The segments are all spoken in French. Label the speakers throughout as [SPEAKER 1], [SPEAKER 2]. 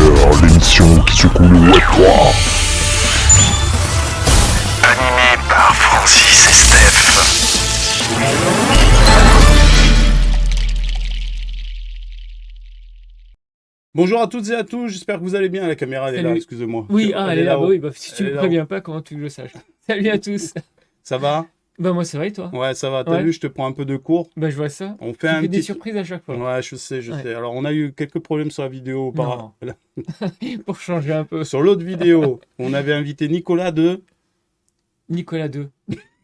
[SPEAKER 1] Checker, l'émission qui secoue le Web 3.
[SPEAKER 2] Animé par Francis et Steph.
[SPEAKER 3] Bonjour à toutes et à tous, j'espère que vous allez bien. La caméra elle est là,
[SPEAKER 4] Salut.
[SPEAKER 3] excusez-moi.
[SPEAKER 4] Oui, elle est là,
[SPEAKER 3] là-haut.
[SPEAKER 4] bah oui, bah, si tu
[SPEAKER 3] Elle est
[SPEAKER 4] me
[SPEAKER 3] là-haut.
[SPEAKER 4] préviens pas, comment tu veux que je sache? Salut à tous.
[SPEAKER 3] Ça va?
[SPEAKER 4] Bah moi ça va et toi?
[SPEAKER 3] Ouais, ça va. T'as
[SPEAKER 4] Ouais.
[SPEAKER 3] vu, je te prends un peu de cours.
[SPEAKER 4] Bah je vois ça.
[SPEAKER 3] On
[SPEAKER 4] Tu
[SPEAKER 3] fait un
[SPEAKER 4] fais des
[SPEAKER 3] petit...
[SPEAKER 4] surprises à chaque fois.
[SPEAKER 3] Ouais, je sais.
[SPEAKER 4] Ouais.
[SPEAKER 3] Alors, on a eu quelques problèmes sur la vidéo.
[SPEAKER 4] Pour changer un peu.
[SPEAKER 3] Sur l'autre vidéo, on avait invité Nicolas de...
[SPEAKER 4] Nicolas 2.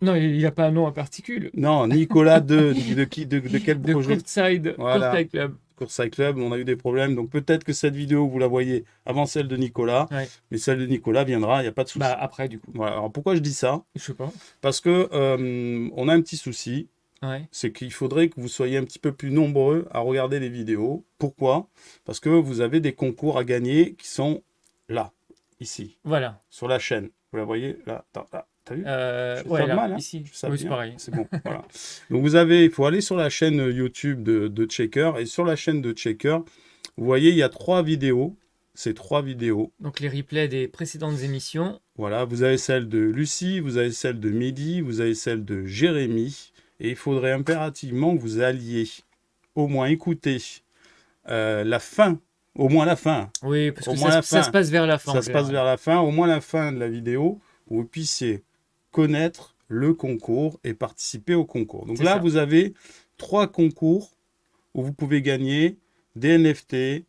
[SPEAKER 4] Non, il a pas un nom en particulier.
[SPEAKER 3] Non, Nicolas de qui de quel
[SPEAKER 4] De
[SPEAKER 3] projet?
[SPEAKER 4] Courtside,
[SPEAKER 3] Voilà.
[SPEAKER 4] Courtside Club.
[SPEAKER 3] Courtside Club, on a eu des problèmes. Donc peut-être que cette vidéo, vous la voyez avant celle de Nicolas.
[SPEAKER 4] Ouais.
[SPEAKER 3] Mais celle de Nicolas viendra, il n'y a pas de souci.
[SPEAKER 4] Bah après du coup.
[SPEAKER 3] Voilà. Alors pourquoi je dis ça?
[SPEAKER 4] Je sais pas.
[SPEAKER 3] Parce que on a un petit souci.
[SPEAKER 4] Ouais.
[SPEAKER 3] C'est qu'il faudrait que vous soyez un petit peu plus nombreux à regarder les vidéos. Pourquoi? Parce que vous avez des concours à gagner qui sont là, ici,
[SPEAKER 4] Voilà.
[SPEAKER 3] sur la chaîne. Vous la voyez là, t'as vu? Je fais
[SPEAKER 4] Ouais,
[SPEAKER 3] ça
[SPEAKER 4] là,
[SPEAKER 3] mal, hein?
[SPEAKER 4] ici.
[SPEAKER 3] Je fais ça
[SPEAKER 4] Oui, c'est
[SPEAKER 3] bien.
[SPEAKER 4] pareil.
[SPEAKER 3] C'est bon, voilà. Donc il faut aller sur la chaîne YouTube de Checker. Et sur la chaîne de Checker, vous voyez, il y a 3 vidéos. C'est 3 vidéos.
[SPEAKER 4] Donc les replays des précédentes émissions.
[SPEAKER 3] Voilà, vous avez celle de Lucie, vous avez celle de Mehdi, vous avez celle de Jérémy. Et il faudrait impérativement que vous alliez au moins écouter la fin, au moins la fin.
[SPEAKER 4] Oui, parce
[SPEAKER 3] Au
[SPEAKER 4] que
[SPEAKER 3] moins la
[SPEAKER 4] ça
[SPEAKER 3] fin.
[SPEAKER 4] se passe vers la fin.
[SPEAKER 3] Ça
[SPEAKER 4] en
[SPEAKER 3] se passe
[SPEAKER 4] général.
[SPEAKER 3] vers la fin, au moins la fin de la vidéo, où vous puissiez connaître le concours et participer au concours. Donc
[SPEAKER 4] C'est
[SPEAKER 3] là,
[SPEAKER 4] ça.
[SPEAKER 3] vous avez 3 concours où vous pouvez gagner des NFT,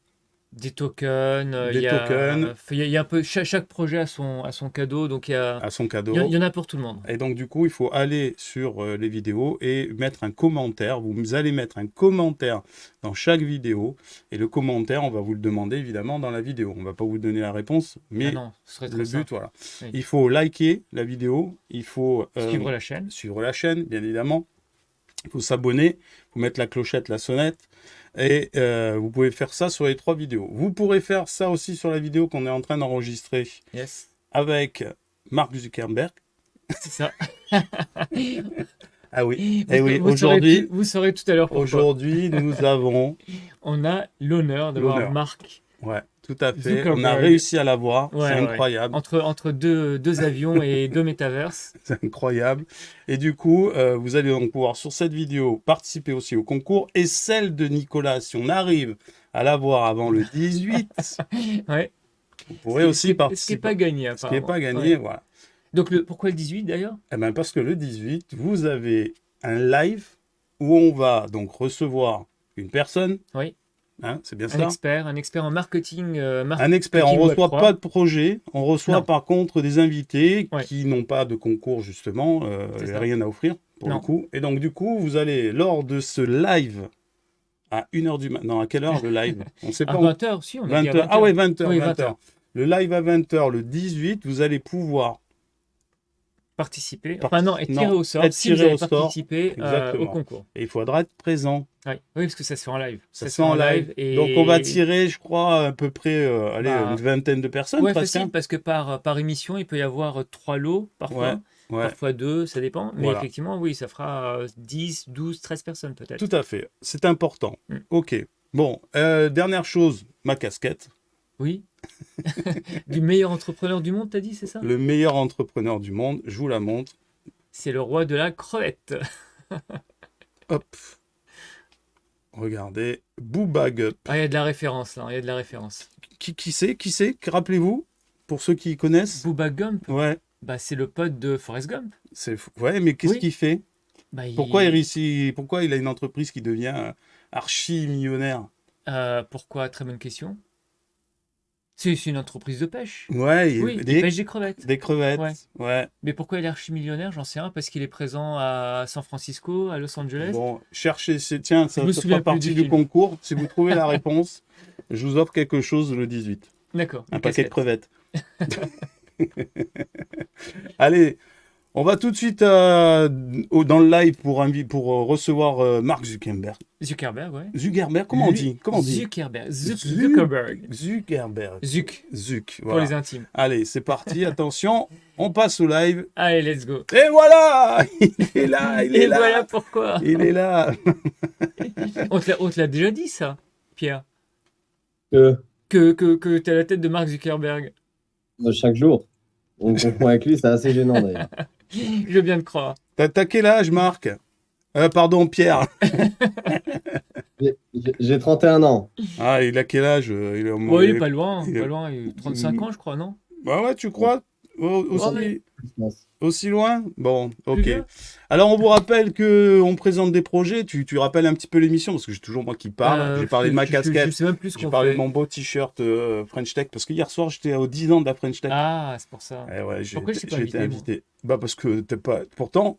[SPEAKER 4] Des tokens,
[SPEAKER 3] Des tokens.
[SPEAKER 4] il y a un peu chaque projet a son cadeau, donc il y a
[SPEAKER 3] à son cadeau.
[SPEAKER 4] il y en a pour tout le monde.
[SPEAKER 3] Et donc, du coup, il faut aller sur les vidéos et mettre un commentaire. Vous allez mettre un commentaire dans chaque vidéo. Et le commentaire, on va vous le demander évidemment dans la vidéo. On ne va pas vous donner la réponse, mais
[SPEAKER 4] Ah non, ce serait
[SPEAKER 3] le
[SPEAKER 4] très
[SPEAKER 3] but,
[SPEAKER 4] simple.
[SPEAKER 3] voilà.
[SPEAKER 4] Oui.
[SPEAKER 3] Il faut liker la vidéo. Il faut
[SPEAKER 4] Suivre la chaîne.
[SPEAKER 3] suivre la chaîne, bien évidemment. Il faut s'abonner. Il faut mettre la clochette, la sonnette. Et vous pouvez faire ça sur les 3 vidéos. Vous pourrez faire ça aussi sur la vidéo qu'on est en train d'enregistrer
[SPEAKER 4] Yes,
[SPEAKER 3] avec Mark Zuckerberg.
[SPEAKER 4] c'est ça.
[SPEAKER 3] Ah oui,
[SPEAKER 4] Vous-
[SPEAKER 3] eh oui,
[SPEAKER 4] vous saurez
[SPEAKER 3] aujourd'hui,
[SPEAKER 4] vous saurez tout à l'heure pourquoi.
[SPEAKER 3] aujourd'hui, nous avons,
[SPEAKER 4] On a l'honneur d'avoir
[SPEAKER 3] L'honneur.
[SPEAKER 4] Marc
[SPEAKER 3] ouais, tout à fait,
[SPEAKER 4] Zuckerberg.
[SPEAKER 3] on a réussi à l'avoir,
[SPEAKER 4] Ouais,
[SPEAKER 3] c'est
[SPEAKER 4] ouais.
[SPEAKER 3] incroyable,
[SPEAKER 4] entre deux avions et 2 métaverses.
[SPEAKER 3] c'est incroyable. Et du coup, vous allez donc pouvoir sur cette vidéo participer aussi au concours et celle de Nicolas, si on arrive à l'avoir avant le 18,
[SPEAKER 4] Ouais.
[SPEAKER 3] vous pourrez aussi
[SPEAKER 4] Ce qui n'est
[SPEAKER 3] participer.
[SPEAKER 4] pas gagné,
[SPEAKER 3] Ce qui n'est
[SPEAKER 4] apparemment.
[SPEAKER 3] pas gagné,
[SPEAKER 4] Ouais.
[SPEAKER 3] voilà.
[SPEAKER 4] Donc pourquoi le 18 d'ailleurs?
[SPEAKER 3] Eh ben parce que le 18, vous avez un live où on va donc recevoir une personne,
[SPEAKER 4] Oui.
[SPEAKER 3] hein, c'est bien
[SPEAKER 4] Un
[SPEAKER 3] ça?
[SPEAKER 4] expert en marketing.
[SPEAKER 3] Un expert, on ne
[SPEAKER 4] Web
[SPEAKER 3] reçoit
[SPEAKER 4] 3.
[SPEAKER 3] pas de projet, on reçoit
[SPEAKER 4] Non.
[SPEAKER 3] par contre des invités
[SPEAKER 4] Ouais.
[SPEAKER 3] qui n'ont pas de concours justement,
[SPEAKER 4] C'est
[SPEAKER 3] et
[SPEAKER 4] ça.
[SPEAKER 3] rien à offrir pour
[SPEAKER 4] Non.
[SPEAKER 3] le coup. Et donc du coup, vous allez lors de ce live à 1h du matin, non à quelle heure le live? On ne sait
[SPEAKER 4] À
[SPEAKER 3] pas.
[SPEAKER 4] 20h aussi, on a dit à
[SPEAKER 3] 20h. Ah ouais,
[SPEAKER 4] 20h.
[SPEAKER 3] 20h,
[SPEAKER 4] Oui,
[SPEAKER 3] 20h. Le live à 20h, le 18, vous allez pouvoir
[SPEAKER 4] Participer. Enfin non, être tiré
[SPEAKER 3] non,
[SPEAKER 4] au sort
[SPEAKER 3] être
[SPEAKER 4] si vous
[SPEAKER 3] tiré
[SPEAKER 4] avez
[SPEAKER 3] au sort.
[SPEAKER 4] participé au
[SPEAKER 3] Exactement.
[SPEAKER 4] concours.
[SPEAKER 3] et il faudra être présent.
[SPEAKER 4] Oui. Oui, parce que ça se fait en live.
[SPEAKER 3] Ça se fait en live.
[SPEAKER 4] et...
[SPEAKER 3] Donc on va tirer, je crois, à peu près allez,
[SPEAKER 4] Bah,
[SPEAKER 3] une vingtaine de personnes
[SPEAKER 4] Ouais,
[SPEAKER 3] presque.
[SPEAKER 4] facile,
[SPEAKER 3] Hein.
[SPEAKER 4] parce que par émission, il peut y avoir 3 lots parfois.
[SPEAKER 3] Ouais.
[SPEAKER 4] Parfois 2, ça dépend. Mais
[SPEAKER 3] Voilà.
[SPEAKER 4] effectivement, oui, ça fera 10, 12, 13 personnes peut-être.
[SPEAKER 3] Tout à fait, c'est important.
[SPEAKER 4] Mm.
[SPEAKER 3] Ok. Bon, dernière chose, ma casquette.
[SPEAKER 4] Oui. Du meilleur entrepreneur du monde, t'as dit, c'est ça?
[SPEAKER 3] Le meilleur entrepreneur du monde, je vous la montre.
[SPEAKER 4] C'est le roi de la crevette.
[SPEAKER 3] Hop. Regardez, Booba Gup.
[SPEAKER 4] Ah, il y a de la référence là, il y a de la référence.
[SPEAKER 3] Qui c'est? Rappelez-vous, pour ceux qui connaissent.
[SPEAKER 4] Booba Gump,
[SPEAKER 3] Ouais,
[SPEAKER 4] bah, c'est le pote de Forrest Gump.
[SPEAKER 3] ouais, mais qu'est-ce
[SPEAKER 4] Oui.
[SPEAKER 3] qu'il fait?
[SPEAKER 4] Bah,
[SPEAKER 3] Pourquoi il a une entreprise qui devient archi-millionnaire?
[SPEAKER 4] Pourquoi? Très bonne question. C'est une entreprise de pêche.
[SPEAKER 3] Ouais,
[SPEAKER 4] Oui, il
[SPEAKER 3] des,
[SPEAKER 4] pêche des crevettes.
[SPEAKER 3] des crevettes.
[SPEAKER 4] Ouais.
[SPEAKER 3] Ouais.
[SPEAKER 4] Mais pourquoi il est archi-millionnaire? J'en sais rien, parce qu'il est présent à San Francisco, à Los Angeles.
[SPEAKER 3] Bon, cherchez, tiens, ça
[SPEAKER 4] me
[SPEAKER 3] fait
[SPEAKER 4] souviens
[SPEAKER 3] pas
[SPEAKER 4] plus
[SPEAKER 3] partie
[SPEAKER 4] du
[SPEAKER 3] du
[SPEAKER 4] film.
[SPEAKER 3] concours. Si vous trouvez la réponse, je vous offre quelque chose le 18.
[SPEAKER 4] D'accord.
[SPEAKER 3] Un
[SPEAKER 4] une
[SPEAKER 3] paquet de
[SPEAKER 4] casquette.
[SPEAKER 3] crevettes. Allez, on va tout de suite dans le live pour recevoir Mark Zuckerberg.
[SPEAKER 4] Zuckerberg, ouais.
[SPEAKER 3] Zuckerberg, comment on dit?
[SPEAKER 4] Zuckerberg.
[SPEAKER 3] Zuc-
[SPEAKER 4] Zuckerberg.
[SPEAKER 3] Zuckerberg.
[SPEAKER 4] Zuc, pour
[SPEAKER 3] Voilà.
[SPEAKER 4] les intimes.
[SPEAKER 3] Allez, c'est parti. Attention, on passe au live.
[SPEAKER 4] Allez, let's go.
[SPEAKER 3] Et voilà, il est là, il est
[SPEAKER 4] Et
[SPEAKER 3] là.
[SPEAKER 4] voilà pourquoi.
[SPEAKER 3] Il est là.
[SPEAKER 4] On te l'a déjà dit, ça, Pierre. que t'as la tête de Mark Zuckerberg.
[SPEAKER 5] De chaque jour. On confond avec lui, c'est assez gênant d'ailleurs.
[SPEAKER 4] Je veux bien te croire.
[SPEAKER 3] T'as quel âge, Marc? Pardon, Pierre.
[SPEAKER 5] J'ai 31 ans.
[SPEAKER 3] Ah, il a quel âge? Il est au
[SPEAKER 4] Ouais, il est pas loin,
[SPEAKER 3] il est-
[SPEAKER 4] pas loin. Il a 35 ans, je crois, non?
[SPEAKER 3] Bah ouais, tu crois? Aussi,
[SPEAKER 4] Ouais,
[SPEAKER 3] aussi loin? Bon, ok.
[SPEAKER 4] vieux.
[SPEAKER 3] Alors, on vous rappelle que on présente des projets. Tu rappelles un petit peu l'émission parce que j'ai toujours moi qui parle. J'ai parlé de ma
[SPEAKER 4] Je
[SPEAKER 3] casquette.
[SPEAKER 4] sais même plus ce
[SPEAKER 3] J'ai
[SPEAKER 4] qu'on
[SPEAKER 3] parlé
[SPEAKER 4] fait.
[SPEAKER 3] de mon beau t-shirt French Tech parce que hier soir j'étais aux 10 ans de la French Tech.
[SPEAKER 4] Ah, c'est pour ça.
[SPEAKER 3] Eh ouais,
[SPEAKER 4] Pourquoi je t'ai pas
[SPEAKER 3] j'ai été
[SPEAKER 4] invité,
[SPEAKER 3] invité. Bah parce que t'es pas. Pourtant,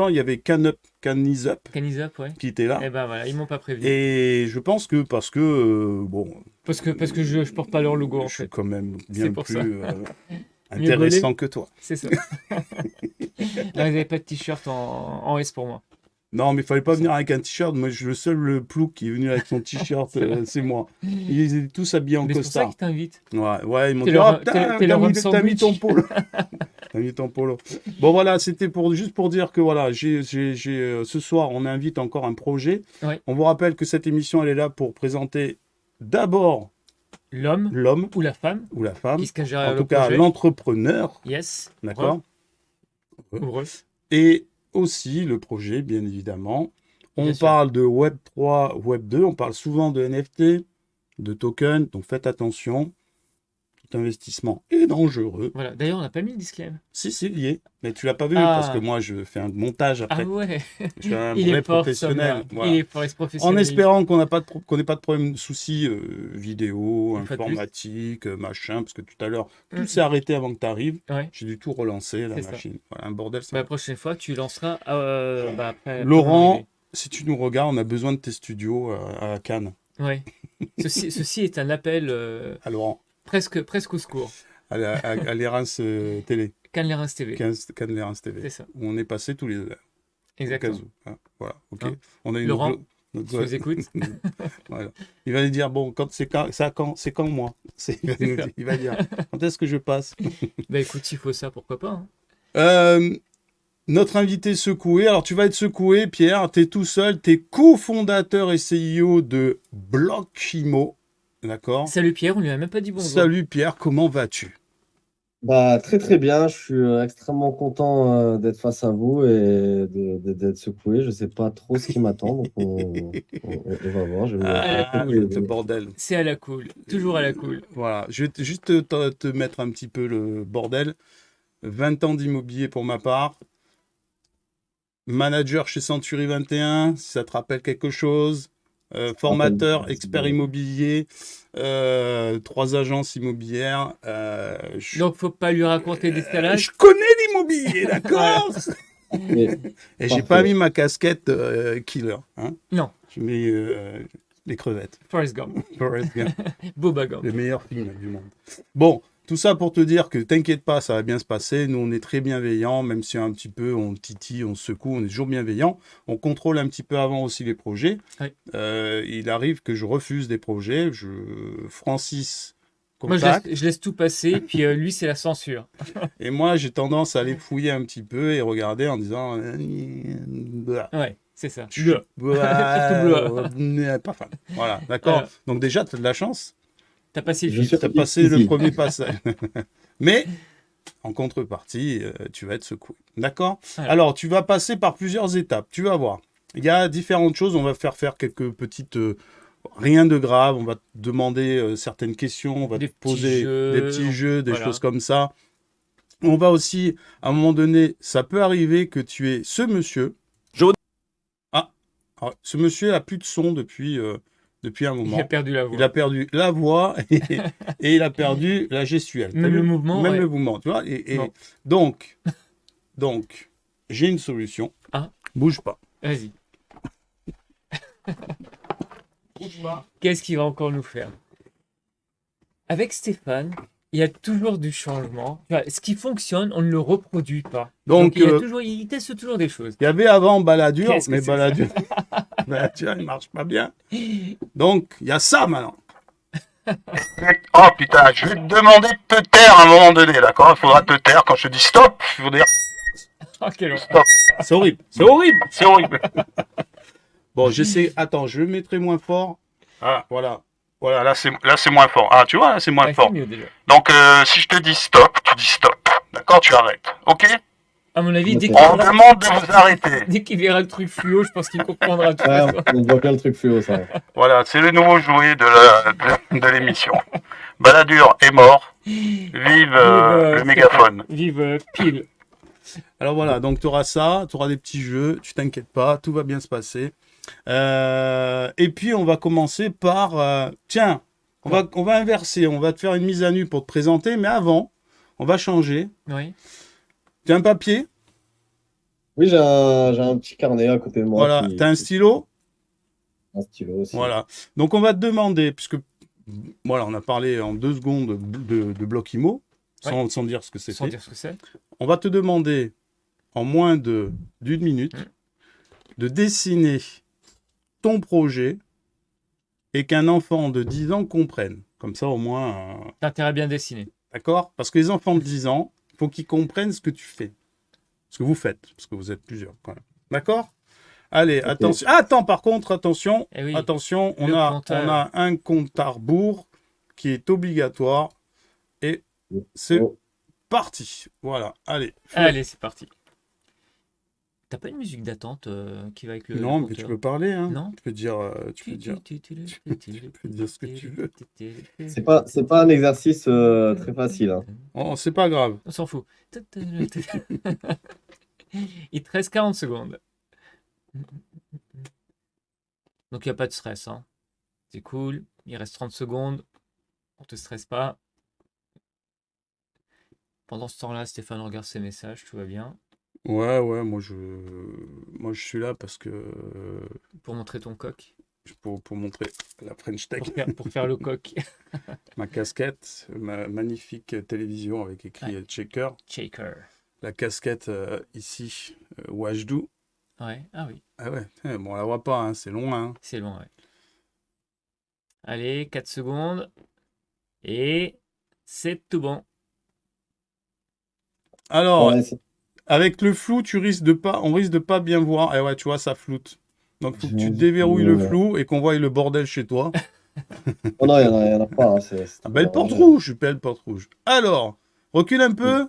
[SPEAKER 3] il y avait Can Is Up
[SPEAKER 4] Canisap, ouais.
[SPEAKER 3] qui était là.
[SPEAKER 4] Eh ben voilà, ils m'ont pas prévenu.
[SPEAKER 3] Et je pense que parce que bon,
[SPEAKER 4] Parce que je porte pas leur logo, en
[SPEAKER 3] je suis
[SPEAKER 4] fait.
[SPEAKER 3] quand même bien
[SPEAKER 4] C'est pour ça.
[SPEAKER 3] plus
[SPEAKER 4] Mieux
[SPEAKER 3] intéressant que toi.
[SPEAKER 4] C'est ça. Là, ils avaient pas de t-shirt en S pour moi.
[SPEAKER 3] Non, mais il fallait pas venir avec un t-shirt. Moi, je suis le seul le plouc qui est venu avec son t-shirt, c'est moi. Ils étaient tous habillés en
[SPEAKER 4] Mais c'est pour ça
[SPEAKER 3] costard.
[SPEAKER 4] qu'ils t'invitent.
[SPEAKER 3] Ouais, ils m'ont
[SPEAKER 4] T'es
[SPEAKER 3] dit,
[SPEAKER 4] leur-
[SPEAKER 3] ah, putain,
[SPEAKER 4] t'es leur homme
[SPEAKER 3] t'as mis
[SPEAKER 4] sandwich.
[SPEAKER 3] ton polo. T'as mis ton polo. Bon, voilà, c'était juste pour dire que voilà, ce soir, on invite encore un projet.
[SPEAKER 4] Ouais.
[SPEAKER 3] On vous rappelle que cette émission, elle est là pour présenter d'abord
[SPEAKER 4] L'homme
[SPEAKER 3] l'homme
[SPEAKER 4] ou la femme
[SPEAKER 3] ou la femme,
[SPEAKER 4] qui se cache derrière
[SPEAKER 3] en
[SPEAKER 4] le
[SPEAKER 3] tout cas
[SPEAKER 4] projet.
[SPEAKER 3] l'entrepreneur,
[SPEAKER 4] Yes.
[SPEAKER 3] d'accord,
[SPEAKER 4] Ouvre.
[SPEAKER 3] et aussi le projet, bien évidemment. On
[SPEAKER 4] Bien sûr.
[SPEAKER 3] parle de Web 3, Web 2, on parle souvent de NFT, de tokens, donc faites attention. Tout investissement est dangereux.
[SPEAKER 4] Voilà. D'ailleurs, on n'a pas mis le disclaimer.
[SPEAKER 3] Si, il y est. Mais tu l'as pas vu
[SPEAKER 4] Ah.
[SPEAKER 3] parce que moi, je fais un montage après.
[SPEAKER 4] Ah ouais.
[SPEAKER 3] Je suis un
[SPEAKER 4] Il
[SPEAKER 3] vrai
[SPEAKER 4] est fort,
[SPEAKER 3] professionnel.
[SPEAKER 4] Sam, là.
[SPEAKER 3] Voilà.
[SPEAKER 4] Il est fort, il se
[SPEAKER 3] En
[SPEAKER 4] professionnalise.
[SPEAKER 3] espérant qu'on n'ait pas de problème, de soucis vidéo,
[SPEAKER 4] Une fois de plus.
[SPEAKER 3] informatique, machin, parce que tout à l'heure, tout
[SPEAKER 4] Mm.
[SPEAKER 3] s'est arrêté avant que tu arrives.
[SPEAKER 4] Ouais.
[SPEAKER 3] J'ai dû tout relancer, la
[SPEAKER 4] C'est ça.
[SPEAKER 3] machine. Voilà, un bordel. ça.
[SPEAKER 4] Bah, la prochaine fois, tu lanceras après.
[SPEAKER 3] Laurent, si tu nous regardes, on a besoin de tes studios à Cannes.
[SPEAKER 4] Ouais. Ceci est un appel
[SPEAKER 3] À Laurent,
[SPEAKER 4] presque au secours.
[SPEAKER 3] à l'Erens Télé,
[SPEAKER 4] Cannes les Reims TV.
[SPEAKER 3] Cannes l'Erens TV,
[SPEAKER 4] C'est ça.
[SPEAKER 3] où on est passé tous les deux.
[SPEAKER 4] Exactement.
[SPEAKER 3] Au cas où, hein. Voilà, ok.
[SPEAKER 4] Hein.
[SPEAKER 3] On a une
[SPEAKER 4] Laurent,
[SPEAKER 3] notre-
[SPEAKER 4] Tu nous écoutes.
[SPEAKER 3] Voilà. Il va lui dire, bon, c'est quand moi Il va dire, quand est-ce que je passe
[SPEAKER 4] Bah écoute, s'il faut ça, pourquoi pas. Hein.
[SPEAKER 3] Notre invité secoué, alors tu vas être secoué, Pierre, tu es tout seul, tu es cofondateur et CEO de Blockimo, d'accord?
[SPEAKER 4] Salut Pierre, on lui a même pas dit bonjour.
[SPEAKER 3] Salut Pierre, comment vas-tu?
[SPEAKER 5] Bah, très très bien, je suis extrêmement content d'être face à vous et d'être secoué. Je sais pas trop ce qui m'attend, donc on va voir. Je vais
[SPEAKER 3] Ah,
[SPEAKER 5] me-
[SPEAKER 3] ce bordel.
[SPEAKER 4] C'est à la cool, toujours à la cool.
[SPEAKER 3] Voilà, je vais juste te mettre un petit peu le bordel. 20 ans d'immobilier pour ma part. Manager chez Century 21, si ça te rappelle quelque chose. Formateur, expert immobilier, 3 agences immobilières.
[SPEAKER 4] Donc faut pas lui raconter des salades.
[SPEAKER 3] Je connais l'immobilier, d'accord?
[SPEAKER 5] Et-
[SPEAKER 3] Et j'ai
[SPEAKER 5] Parfait.
[SPEAKER 3] pas mis ma casquette killer. Hein,
[SPEAKER 4] Non,
[SPEAKER 3] je mets les crevettes.
[SPEAKER 4] Forrest Gump,
[SPEAKER 3] Forrest Gump,
[SPEAKER 4] Boba Gump.
[SPEAKER 3] le meilleur film du monde. Bon, tout ça pour te dire que t'inquiète pas, ça va bien se passer. Nous, on est très bienveillants, même si un petit peu on titille, on secoue, on est toujours bienveillants. On contrôle un petit peu avant aussi les projets.
[SPEAKER 4] Oui.
[SPEAKER 3] Il arrive que je refuse des projets. Francis
[SPEAKER 4] Moi
[SPEAKER 3] contacte.
[SPEAKER 4] je laisse tout passer, puis lui c'est la censure.
[SPEAKER 3] Et moi, j'ai tendance à aller fouiller un petit peu et regarder en disant... Bah,
[SPEAKER 4] Ouais, c'est ça.
[SPEAKER 3] je suis- pas fan. Voilà, d'accord.
[SPEAKER 4] Alors.
[SPEAKER 3] Donc déjà, tu as de la chance.
[SPEAKER 4] T'as passé le
[SPEAKER 5] Je
[SPEAKER 4] filtre.
[SPEAKER 5] suis-
[SPEAKER 3] Tu as passé le
[SPEAKER 5] Si.
[SPEAKER 3] premier passage. Mais, en contrepartie, tu vas être secoué. D'accord?
[SPEAKER 4] Voilà.
[SPEAKER 3] Alors, tu vas passer par plusieurs étapes. Tu vas voir. Il y a différentes choses. On va faire quelques petites... rien de grave. On va te demander certaines questions. On va
[SPEAKER 4] Des
[SPEAKER 3] te
[SPEAKER 4] petits
[SPEAKER 3] poser
[SPEAKER 4] jeux.
[SPEAKER 3] des petits jeux, des
[SPEAKER 4] Voilà.
[SPEAKER 3] choses comme ça. On va aussi, à un moment donné, ça peut arriver que tu aies ce monsieur. Ah, ce monsieur a plus de son depuis un moment.
[SPEAKER 4] Il a perdu la voix.
[SPEAKER 3] Il a perdu la voix et il a perdu la gestuelle. T'as
[SPEAKER 4] Même
[SPEAKER 3] vu?
[SPEAKER 4] le mouvement,
[SPEAKER 3] Même
[SPEAKER 4] ouais.
[SPEAKER 3] le mouvement, tu vois. Et
[SPEAKER 4] Non.
[SPEAKER 3] donc, j'ai une solution.
[SPEAKER 4] Ah.
[SPEAKER 3] Bouge pas.
[SPEAKER 4] Vas-y. Qu'est-ce qu'il va encore nous faire? Avec Stéphane, il y a toujours du changement. Tu vois, ce qui fonctionne, on ne le reproduit pas.
[SPEAKER 3] Donc,
[SPEAKER 4] il teste toujours des choses.
[SPEAKER 3] il y avait avant Balladur,
[SPEAKER 4] Qu'est-ce que
[SPEAKER 3] mais
[SPEAKER 4] c'est
[SPEAKER 3] Balladur, Balladur, il marche pas bien. Donc, il y a ça maintenant.
[SPEAKER 2] Oh putain, je vais te demander de te taire à un moment donné, d'accord? Il faudra te taire quand je te dis stop. Il faut dire
[SPEAKER 4] Oh, quel horreur.
[SPEAKER 3] C'est horrible. C'est horrible.
[SPEAKER 2] c'est horrible.
[SPEAKER 3] Bon, j'essaie. Attends, je le mettrai moins fort. Ah, voilà.
[SPEAKER 2] Voilà, là c'est moins fort. Ah, tu vois, là c'est moins
[SPEAKER 4] Ouais,
[SPEAKER 2] fort.
[SPEAKER 4] c'est mieux déjà.
[SPEAKER 2] Donc, si je te dis stop, tu dis stop. D'accord, tu arrêtes. Ok?
[SPEAKER 4] À mon avis, dès
[SPEAKER 5] Ok.
[SPEAKER 2] On
[SPEAKER 4] qu'il verra,
[SPEAKER 2] demande de vous arrêter.
[SPEAKER 4] dès qu'il verra le truc fluo, je pense qu'il comprendra tout
[SPEAKER 5] Ouais,
[SPEAKER 4] ça.
[SPEAKER 5] on voit bien le truc fluo, ça.
[SPEAKER 2] Voilà, c'est le nouveau jouet de l'émission. Balladur est mort. Vive le
[SPEAKER 4] Stéphane.
[SPEAKER 2] mégaphone.
[SPEAKER 4] Vive Pile.
[SPEAKER 3] Alors voilà, donc tu auras ça, tu auras des petits jeux, tu t'inquiètes pas, tout va bien se passer. Et puis on va commencer par... tiens, on va inverser, on va te faire une mise à nu pour te présenter, mais avant, on va changer.
[SPEAKER 4] Oui.
[SPEAKER 3] Tu as un papier?
[SPEAKER 5] Oui, j'ai un petit carnet à côté de moi.
[SPEAKER 3] Voilà, tu as un stylo?
[SPEAKER 5] Un stylo aussi.
[SPEAKER 3] Voilà. Donc on va te demander, puisque voilà, on a parlé en 2 secondes de bloc IMO, sans dire ce que
[SPEAKER 4] Sans
[SPEAKER 3] c'était.
[SPEAKER 4] dire ce que c'est.
[SPEAKER 3] On va te demander, en moins d'une minute, de dessiner ton projet et qu'un enfant de 10 ans comprenne. Comme ça, au moins,
[SPEAKER 4] T'as intérêt à bien dessiner.
[SPEAKER 3] d'accord? Parce que les enfants de 10 ans, il faut qu'ils comprennent ce que tu fais. Ce que vous faites, parce que vous êtes plusieurs, quand même. D'accord? Allez,
[SPEAKER 5] Ok.
[SPEAKER 3] attention. Ah, attends, par contre, attention.
[SPEAKER 4] Eh oui.
[SPEAKER 3] Attention, on
[SPEAKER 4] Le
[SPEAKER 3] a
[SPEAKER 4] compteur.
[SPEAKER 3] un compte à rebours qui est obligatoire. Et c'est
[SPEAKER 5] Oh.
[SPEAKER 3] parti. Voilà, allez.
[SPEAKER 4] Allez, c'est parti. T'as pas une musique d'attente qui va avec le
[SPEAKER 3] Non, mais
[SPEAKER 4] compteur?
[SPEAKER 3] tu peux parler, hein.
[SPEAKER 4] Non.
[SPEAKER 3] Tu peux dire ce que tu veux.
[SPEAKER 5] C'est pas un exercice très facile, hein.
[SPEAKER 3] Oh, c'est pas grave.
[SPEAKER 4] On s'en fout. Il te reste 40 secondes. Donc il n'y a pas de stress, hein. C'est cool. Il reste 30 secondes. On te stresse pas. Pendant ce temps-là, Stéphane regarde ses messages, tout va bien.
[SPEAKER 3] Ouais, moi je suis là parce que
[SPEAKER 4] Pour montrer ton coq.
[SPEAKER 3] pour montrer la French Tech,
[SPEAKER 4] Pour faire le coq.
[SPEAKER 3] ma casquette, ma magnifique télévision avec écrit Checker,
[SPEAKER 4] Shaker.
[SPEAKER 3] la casquette ici Wajdu.
[SPEAKER 4] Ouais, ah oui,
[SPEAKER 3] Ah ouais, bon on la voit pas, hein, c'est loin. Hein.
[SPEAKER 4] c'est loin, ouais. Allez, 4 secondes. Et c'est tout bon.
[SPEAKER 3] Alors,
[SPEAKER 5] Ouais,
[SPEAKER 3] avec le flou, on risque de pas bien voir. Et ouais, tu vois, ça floute. Donc, faut que tu déverrouilles le flou et qu'on voie le bordel chez toi.
[SPEAKER 5] Oh non, il y en a pas, hein. C'est
[SPEAKER 3] Ah, belle porte rouge, belle porte rouge. Alors, recule un peu.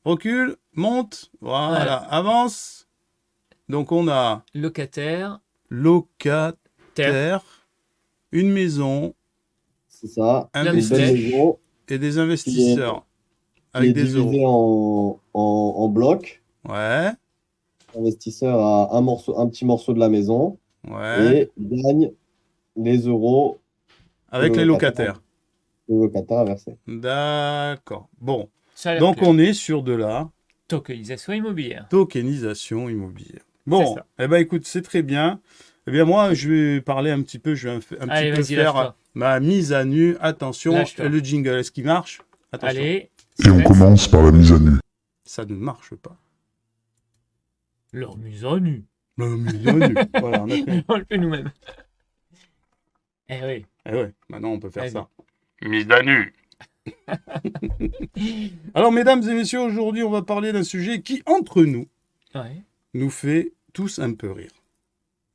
[SPEAKER 3] Recule, monte. Voilà, avance. Donc, on a
[SPEAKER 4] Locataire.
[SPEAKER 3] locataire, une maison
[SPEAKER 5] C'est ça.
[SPEAKER 3] Un
[SPEAKER 5] Une
[SPEAKER 4] L'investisseur.
[SPEAKER 5] belle maison
[SPEAKER 3] et des investisseurs
[SPEAKER 5] qui
[SPEAKER 3] avec
[SPEAKER 5] est
[SPEAKER 3] des
[SPEAKER 5] divisée
[SPEAKER 3] euros.
[SPEAKER 5] en blocs.
[SPEAKER 3] Ouais,
[SPEAKER 5] L'investisseur a un petit morceau de la maison
[SPEAKER 3] ouais.
[SPEAKER 5] et gagne les euros
[SPEAKER 3] Avec les locataires.
[SPEAKER 5] que le locataire a versé.
[SPEAKER 3] D'accord. Bon.
[SPEAKER 4] Ça a l'air
[SPEAKER 3] Donc,
[SPEAKER 4] clair.
[SPEAKER 3] on est sur de la
[SPEAKER 4] Tokenisation immobilière.
[SPEAKER 3] tokenisation immobilière. Bon,
[SPEAKER 4] ça.
[SPEAKER 3] eh ben écoute, c'est très bien. Eh bien moi, je vais parler un petit peu, je vais un
[SPEAKER 4] Allez,
[SPEAKER 3] petit peu
[SPEAKER 4] vas-y,
[SPEAKER 3] faire
[SPEAKER 4] lâche-toi.
[SPEAKER 3] ma mise à nu. Attention,
[SPEAKER 4] Lâche-toi.
[SPEAKER 3] le jingle, est-ce qu'il marche? Attention,
[SPEAKER 4] Allez,
[SPEAKER 1] Et on commence par la mise à nu.
[SPEAKER 3] ça ne marche pas.
[SPEAKER 4] leur mise en nu.
[SPEAKER 3] La mise à nu. Voilà, on a fait.
[SPEAKER 4] On le fait nous-mêmes. Eh oui.
[SPEAKER 3] Eh ouais, maintenant on peut faire
[SPEAKER 4] Vas-y.
[SPEAKER 3] ça.
[SPEAKER 2] Mise à nu.
[SPEAKER 3] Alors, mesdames et messieurs, aujourd'hui, on va parler d'un sujet qui, entre nous,
[SPEAKER 4] Ouais.
[SPEAKER 3] nous fait tous un peu rire.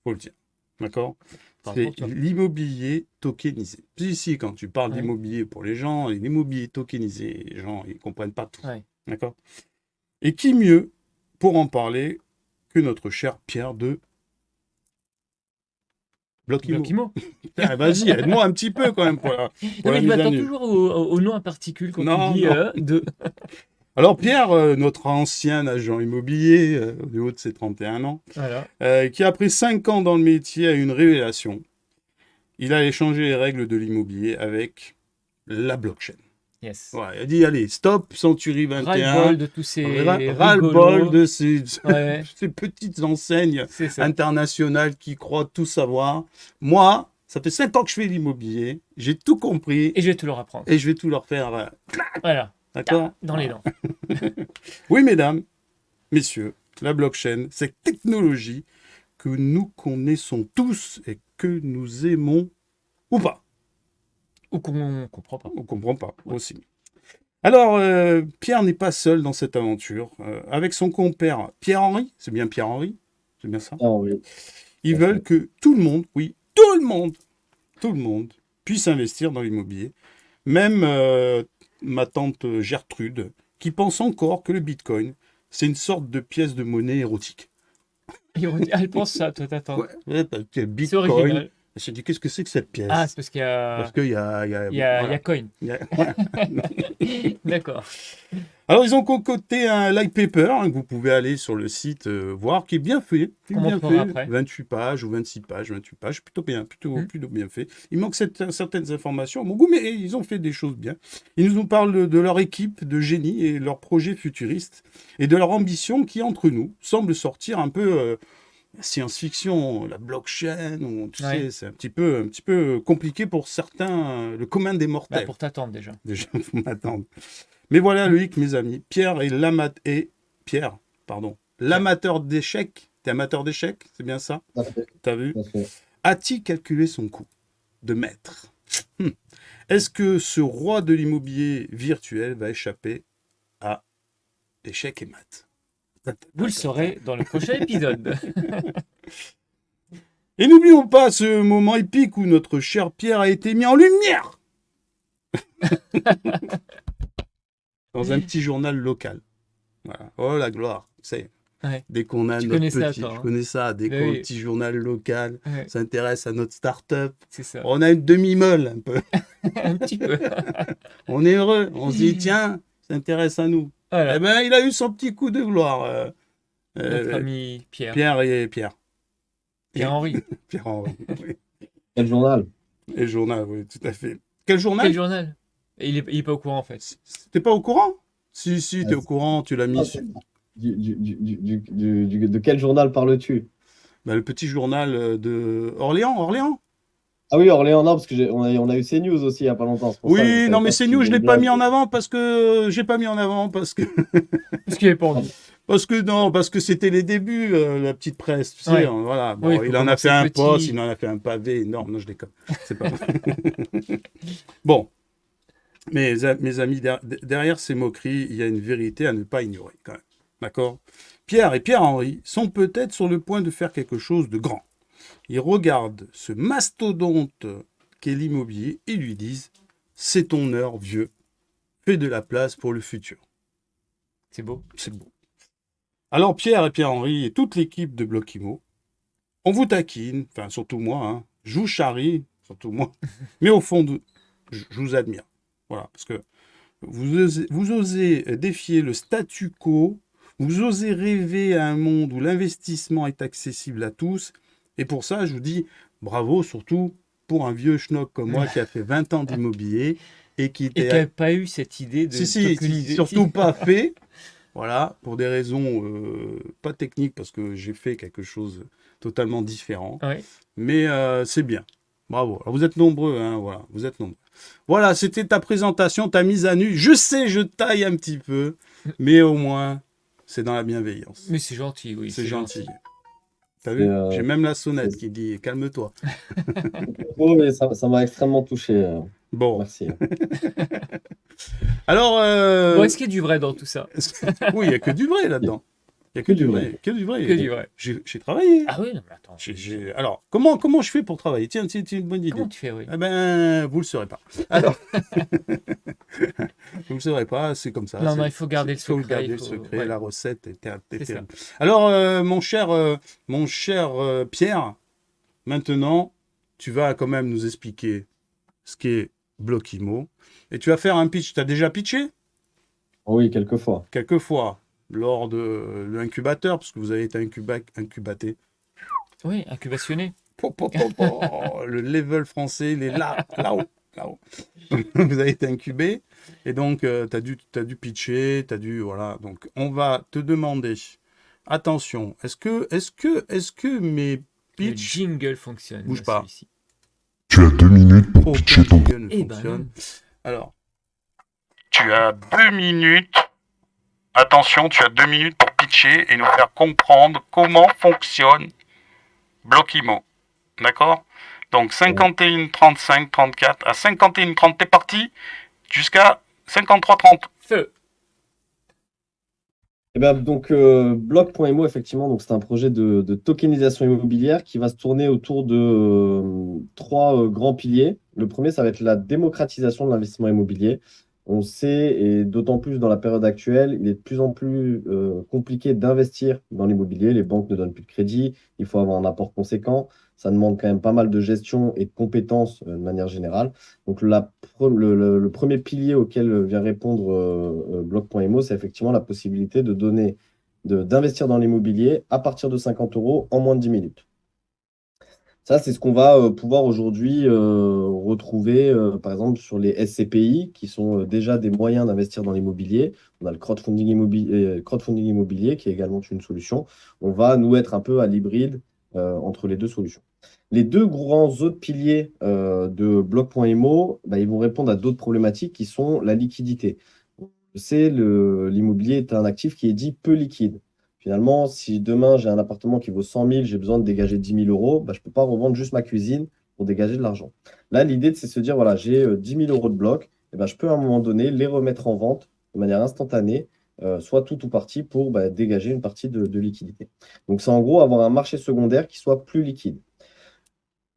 [SPEAKER 3] Faut le dire. D'accord?
[SPEAKER 4] Parle
[SPEAKER 3] C'est
[SPEAKER 4] pour toi.
[SPEAKER 3] l'immobilier tokenisé. Puis ici, quand tu parles
[SPEAKER 4] Ouais.
[SPEAKER 3] d'immobilier pour les gens, et l'immobilier tokenisé, les gens, ils comprennent pas tout.
[SPEAKER 4] Ouais.
[SPEAKER 3] D'accord? Et qui mieux pour en parler que notre cher Pierre de Blockimo.
[SPEAKER 4] Blockimo.
[SPEAKER 3] Ah, vas-y, aide-moi un petit peu quand même pour la, pour
[SPEAKER 4] Non,
[SPEAKER 3] la
[SPEAKER 4] mais je
[SPEAKER 3] mise à
[SPEAKER 4] m'attends
[SPEAKER 3] nu.
[SPEAKER 4] toujours au nom à particules quand
[SPEAKER 3] Non,
[SPEAKER 4] tu dis
[SPEAKER 3] non.
[SPEAKER 4] de.
[SPEAKER 3] Alors Pierre, notre ancien agent immobilier, du haut de ses 31 ans,
[SPEAKER 4] Voilà.
[SPEAKER 3] qui après 5 ans dans le métier a eu une révélation. Il a échangé les règles de l'immobilier avec la blockchain.
[SPEAKER 4] Yes.
[SPEAKER 3] Ouais, il a dit, allez, stop, Century 21.
[SPEAKER 4] Ras-le-bol de tous ces.
[SPEAKER 3] Ras-le-bol
[SPEAKER 4] rigolos.
[SPEAKER 3] de ces,
[SPEAKER 4] Ouais,
[SPEAKER 3] ces petites enseignes
[SPEAKER 4] c'est ça.
[SPEAKER 3] internationales qui croient tout savoir. Moi, ça fait 5 ans que je fais l'immobilier, j'ai tout compris
[SPEAKER 4] Et je vais te le rapprendre.
[SPEAKER 3] et je vais tout leur faire.
[SPEAKER 4] Voilà.
[SPEAKER 3] D'accord?
[SPEAKER 4] Dans les dents.
[SPEAKER 3] Oui, mesdames, messieurs, la blockchain, cette technologie que nous connaissons tous et que nous aimons ou pas.
[SPEAKER 4] Ou qu'on comprend pas.
[SPEAKER 3] On ne comprend pas aussi. Alors, Pierre n'est pas seul dans cette aventure. Avec son compère Pierre-Henri, c'est bien Pierre-Henri, c'est bien ça.
[SPEAKER 5] Ah oui.
[SPEAKER 3] Ils
[SPEAKER 5] Tout à
[SPEAKER 3] veulent
[SPEAKER 5] fait.
[SPEAKER 3] que tout le monde, oui, tout le monde puissent investir dans l'immobilier. Même ma tante Gertrude, qui pense encore que le Bitcoin, c'est une sorte de pièce de monnaie érotique.
[SPEAKER 4] Elle pense ça, toi, t'attends.
[SPEAKER 3] Ouais, parce que
[SPEAKER 4] C'est
[SPEAKER 3] Bitcoin,
[SPEAKER 4] original.
[SPEAKER 3] elle s'est dit, qu'est-ce que c'est que cette pièce?
[SPEAKER 4] Ah, c'est parce qu'il y a...
[SPEAKER 3] Parce qu'il y a,
[SPEAKER 4] Il y a
[SPEAKER 3] voilà.
[SPEAKER 4] coin.
[SPEAKER 3] Il y a-
[SPEAKER 4] D'accord.
[SPEAKER 3] Alors, ils ont concocté un light paper que vous pouvez aller sur le site voir, qui est bien fait. Qui est
[SPEAKER 4] Qu'on
[SPEAKER 3] bien
[SPEAKER 4] montrera
[SPEAKER 3] fait.
[SPEAKER 4] après.
[SPEAKER 3] 28 pages ou 26 pages, 28 pages, plutôt bien,
[SPEAKER 4] Mm.
[SPEAKER 3] plutôt bien fait. Il manque certaines informations à mon goût, mais ils ont fait des choses bien. Ils nous parlent de leur équipe de génie et leurs projets futuristes et de leur ambition qui, entre nous, semble sortir un peu science-fiction, la blockchain, tu
[SPEAKER 4] Ouais.
[SPEAKER 3] sais, c'est un petit peu compliqué pour certains, le commun des
[SPEAKER 4] Bah,
[SPEAKER 3] mortels.
[SPEAKER 4] pour t'attendre déjà.
[SPEAKER 3] Déjà, faut m'attendre. Mais voilà, Loïc, mes amis, Pierre, l'amateur d'échecs. T'es amateur d'échecs, c'est bien ça?
[SPEAKER 5] Tout à fait,
[SPEAKER 3] T'as vu?
[SPEAKER 5] tout à fait.
[SPEAKER 3] A-t-il calculé son coût de maître? Est-ce que ce roi de l'immobilier virtuel va échapper à échecs et maths?
[SPEAKER 4] Vous le saurez dans le prochain épisode.
[SPEAKER 3] Et n'oublions pas ce moment épique où notre cher Pierre a été mis en lumière dans un petit journal local. Voilà. Oh la gloire, c'est
[SPEAKER 4] Ouais.
[SPEAKER 3] dès qu'on a
[SPEAKER 4] Tu
[SPEAKER 3] notre
[SPEAKER 4] connais ça,
[SPEAKER 3] petit,
[SPEAKER 4] toi,
[SPEAKER 3] je
[SPEAKER 4] hein.
[SPEAKER 3] connais ça, dès
[SPEAKER 4] Oui,
[SPEAKER 3] qu'on a
[SPEAKER 4] oui.
[SPEAKER 3] un petit journal local
[SPEAKER 4] Ouais,
[SPEAKER 3] s'intéresse à notre start-up,
[SPEAKER 4] c'est ça.
[SPEAKER 3] on a une demi-molle un peu.
[SPEAKER 4] Un petit peu.
[SPEAKER 3] On est heureux, on se dit tiens, ça s'intéresse à nous.
[SPEAKER 4] Voilà.
[SPEAKER 3] Eh ben il a eu son petit coup de gloire,
[SPEAKER 4] Notre ami Pierre.
[SPEAKER 3] Pierre.
[SPEAKER 4] Pierre-Henri.
[SPEAKER 3] Pierre-Henri. Oui.
[SPEAKER 5] Quel journal?
[SPEAKER 3] Et le journal, oui, tout à fait. Quel journal?
[SPEAKER 4] Quel journal? Et il est pas au courant en fait.
[SPEAKER 3] T'es pas au courant? Si, t'es
[SPEAKER 5] Ah,
[SPEAKER 3] au courant, tu l'as mis
[SPEAKER 5] Ah,
[SPEAKER 3] sur
[SPEAKER 5] de quel journal parles-tu?
[SPEAKER 3] le petit journal de Orléans.
[SPEAKER 5] Ah oui, Orléans, non, parce que on a eu CNews aussi il n'y a pas longtemps. C'est pour ça, je
[SPEAKER 3] Oui,
[SPEAKER 5] savais
[SPEAKER 3] non,
[SPEAKER 5] pas
[SPEAKER 3] mais
[SPEAKER 5] si
[SPEAKER 3] c'est
[SPEAKER 5] tu
[SPEAKER 3] nous, je
[SPEAKER 5] voulais
[SPEAKER 3] l'ai pas
[SPEAKER 5] bien.
[SPEAKER 3] mis en avant parce que j'ai pas mis en avant parce que
[SPEAKER 4] Parce qu'il est pas envie.
[SPEAKER 3] parce que c'était les débuts, la petite presse, tu sais,
[SPEAKER 4] Ouais.
[SPEAKER 3] voilà. Bon,
[SPEAKER 4] Oui, faut
[SPEAKER 3] il en a fait
[SPEAKER 4] commencer
[SPEAKER 3] un
[SPEAKER 4] petit.
[SPEAKER 3] poste, il en a fait un pavé énorme. Non, je déconne. C'est pas vrai. Bon, mes amis, derrière ces moqueries, il y a une vérité à ne pas ignorer, quand même. D'accord? Pierre et Pierre-Henri sont peut-être sur le point de faire quelque chose de grand. Ils regardent ce mastodonte qu'est l'immobilier et lui disent « C'est ton heure, vieux. Fais de la place pour le futur.
[SPEAKER 4] C'est beau. »
[SPEAKER 3] C'est beau. Alors Pierre et Pierre-Henri et toute l'équipe de Blockimo, on vous taquine, enfin surtout moi, hein, je vous charrie, surtout moi, mais au fond, je vous admire. Voilà, parce que vous osez défier le statu quo, vous osez rêver à un monde où l'investissement est accessible à tous, et pour ça, je vous dis bravo, surtout pour un vieux schnock comme moi qui a fait 20 ans d'immobilier et qui
[SPEAKER 4] Et
[SPEAKER 3] était...
[SPEAKER 4] qui n'a pas eu cette idée de
[SPEAKER 3] Si,
[SPEAKER 4] tokeniser.
[SPEAKER 3] surtout pas fait. Voilà, pour des raisons pas techniques, parce que j'ai fait quelque chose totalement différent.
[SPEAKER 4] Ouais.
[SPEAKER 3] Mais c'est bien. Bravo. Alors, vous êtes nombreux, hein, voilà. Vous êtes nombreux. Voilà, c'était ta présentation, ta mise à nu. Je sais, je taille un petit peu, mais au moins, c'est dans la bienveillance.
[SPEAKER 4] Mais c'est gentil, oui.
[SPEAKER 3] C'est gentil. T'as vu? J'ai même la sonnette qui dit calme-toi.
[SPEAKER 5] Oh, mais ça m'a extrêmement touché.
[SPEAKER 3] Bon,
[SPEAKER 5] Merci.
[SPEAKER 3] alors...
[SPEAKER 4] Bon, est-ce qu'il y a du vrai dans tout ça?
[SPEAKER 3] oui, il n'y a que du vrai là-dedans. Il n'y a que du vrai. Que du vrai.
[SPEAKER 4] Que du vrai.
[SPEAKER 3] J'ai travaillé.
[SPEAKER 4] Ah oui, non, mais attends.
[SPEAKER 3] Alors, comment je fais pour travailler? Tiens, c'est une bonne idée.
[SPEAKER 4] Comment tu fais, oui?
[SPEAKER 3] Eh ben, vous le saurez pas. Alors, vous le saurez pas, c'est comme ça.
[SPEAKER 4] Non, il faut garder le
[SPEAKER 3] faut
[SPEAKER 4] secret.
[SPEAKER 3] garder
[SPEAKER 4] il
[SPEAKER 3] le
[SPEAKER 4] faut-
[SPEAKER 3] secret,
[SPEAKER 4] ouais.
[SPEAKER 3] la recette est
[SPEAKER 4] C'est
[SPEAKER 3] terrible. Alors, mon cher Pierre, maintenant, tu vas quand même nous expliquer ce qu'est Blockimo. Et tu vas faire un pitch. Tu as déjà pitché?
[SPEAKER 5] Oui, quelquefois.
[SPEAKER 3] Quelquefois, lors de l'incubateur, parce que vous avez été incubaté.
[SPEAKER 4] Oui, incubationné.
[SPEAKER 3] Le level français, il est là-haut. Vous avez été incubé, et donc tu as dû pitcher, voilà. Donc, on va te demander, attention, est-ce que mes
[SPEAKER 4] Le
[SPEAKER 3] pitchs...
[SPEAKER 4] jingle fonctionne.
[SPEAKER 3] Bouge pas.
[SPEAKER 4] celui-ci.
[SPEAKER 1] Tu as 2 minutes pour
[SPEAKER 3] aucun
[SPEAKER 1] pitcher ton...
[SPEAKER 3] jingle ne
[SPEAKER 4] Eh ben
[SPEAKER 3] fonctionne.
[SPEAKER 4] non.
[SPEAKER 3] Alors,
[SPEAKER 2] Tu as 2 minutes. Attention, tu as 2 minutes pour pitcher et nous faire comprendre comment fonctionne Blockimo. D'accord? Donc 51, 35, 34. À 51, 30, t'es parti jusqu'à 53, 30.
[SPEAKER 4] Feu.
[SPEAKER 5] Eh ben, donc, Block.imo, effectivement, donc c'est un projet de tokenisation immobilière qui va se tourner autour de trois grands piliers. Le premier, ça va être la démocratisation de l'investissement immobilier. On sait, et d'autant plus dans la période actuelle, il est de plus en plus compliqué d'investir dans l'immobilier. Les banques ne donnent plus de crédit, il faut avoir un apport conséquent. Ça demande quand même pas mal de gestion et de compétences de manière générale. Donc le premier pilier auquel vient répondre Block.imo, c'est effectivement la possibilité d'investir dans l'immobilier à partir de 50 euros en moins de 10 minutes. Ça, c'est ce qu'on va pouvoir aujourd'hui retrouver, par exemple, sur les SCPI, qui sont déjà des moyens d'investir dans l'immobilier. On a le crowdfunding immobilier, qui est également une solution. On va, nous, être un peu à l'hybride entre les deux solutions. Les deux grands autres piliers de Block.imo, bah, ils vont répondre à d'autres problématiques qui sont la liquidité. C'est l'immobilier est un actif qui est dit peu liquide. Finalement, si demain j'ai un appartement qui vaut 100 000, j'ai besoin de dégager 10 000 euros, bah, je ne peux pas revendre juste ma cuisine pour dégager de l'argent. Là, l'idée, c'est de se dire, voilà, j'ai 10 000 euros de bloc, et ben, je peux à un moment donné les remettre en vente de manière instantanée, soit tout ou partie, pour bah, dégager une partie de liquidité. Donc, c'est en gros avoir un marché secondaire qui soit plus liquide.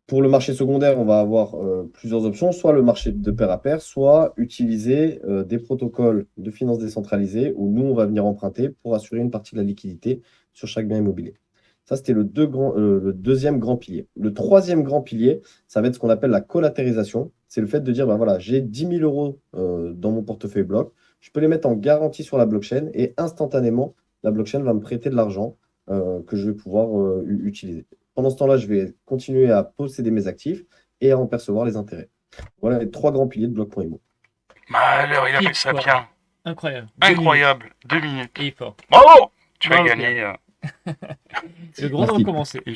[SPEAKER 5] Pour le marché secondaire, on va avoir plusieurs options, soit le marché de pair à pair, soit utiliser des protocoles de finances décentralisées où nous, on va venir emprunter pour assurer une partie de la liquidité sur chaque bien immobilier. Ça, c'était le deuxième grand pilier. Le troisième grand pilier, ça va être ce qu'on appelle la collatérisation. C'est le fait de dire, bah, voilà, j'ai 10 000 euros dans mon portefeuille bloc, je peux les mettre en garantie sur la blockchain et instantanément, la blockchain va me prêter de l'argent que je vais pouvoir utiliser. Pendant ce temps-là, je vais continuer à posséder mes actifs et à en percevoir les intérêts. Voilà les trois grands piliers de Block.imo.
[SPEAKER 2] Bah alors, il a
[SPEAKER 4] Pile
[SPEAKER 2] fait ça
[SPEAKER 4] poil.
[SPEAKER 2] bien.
[SPEAKER 4] Incroyable.
[SPEAKER 2] Incroyable. 2 minutes.
[SPEAKER 4] Il est fort.
[SPEAKER 2] Bravo. Tu vas
[SPEAKER 4] Bravo,
[SPEAKER 2] gagner
[SPEAKER 4] Le grand
[SPEAKER 5] Merci.
[SPEAKER 4] recommencé.
[SPEAKER 2] une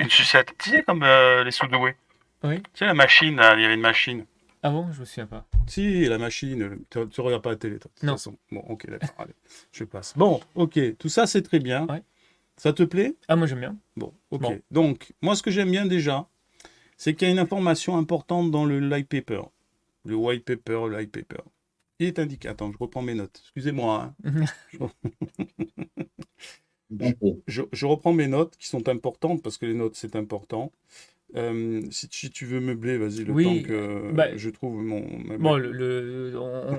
[SPEAKER 2] sucette. Tu sais, comme les sous-doués.
[SPEAKER 4] Oui.
[SPEAKER 2] Tu sais, la machine, là, il y avait une machine.
[SPEAKER 4] Ah bon, je me souviens pas.
[SPEAKER 3] Si, la machine, tu ne regardes pas la télé, toi, de toute
[SPEAKER 4] Non.
[SPEAKER 3] façon. Bon, ok, d'accord, allez, je passe. Bon, ok, tout ça, c'est très bien.
[SPEAKER 4] Ouais.
[SPEAKER 3] Ça te plaît?
[SPEAKER 4] Ah, moi j'aime bien.
[SPEAKER 3] Bon, ok.
[SPEAKER 4] Bon.
[SPEAKER 3] Donc, moi, ce que j'aime bien déjà, c'est qu'il y a une information importante dans le light paper. Le white paper, le light paper. Il est indiqué. Attends, je reprends mes notes. Excusez-moi, hein. Je reprends mes notes qui sont importantes parce que les notes, c'est important. Si tu veux meubler, vas-y, le
[SPEAKER 4] Oui,
[SPEAKER 3] temps que
[SPEAKER 4] bah,
[SPEAKER 3] je trouve mon...
[SPEAKER 4] Bon,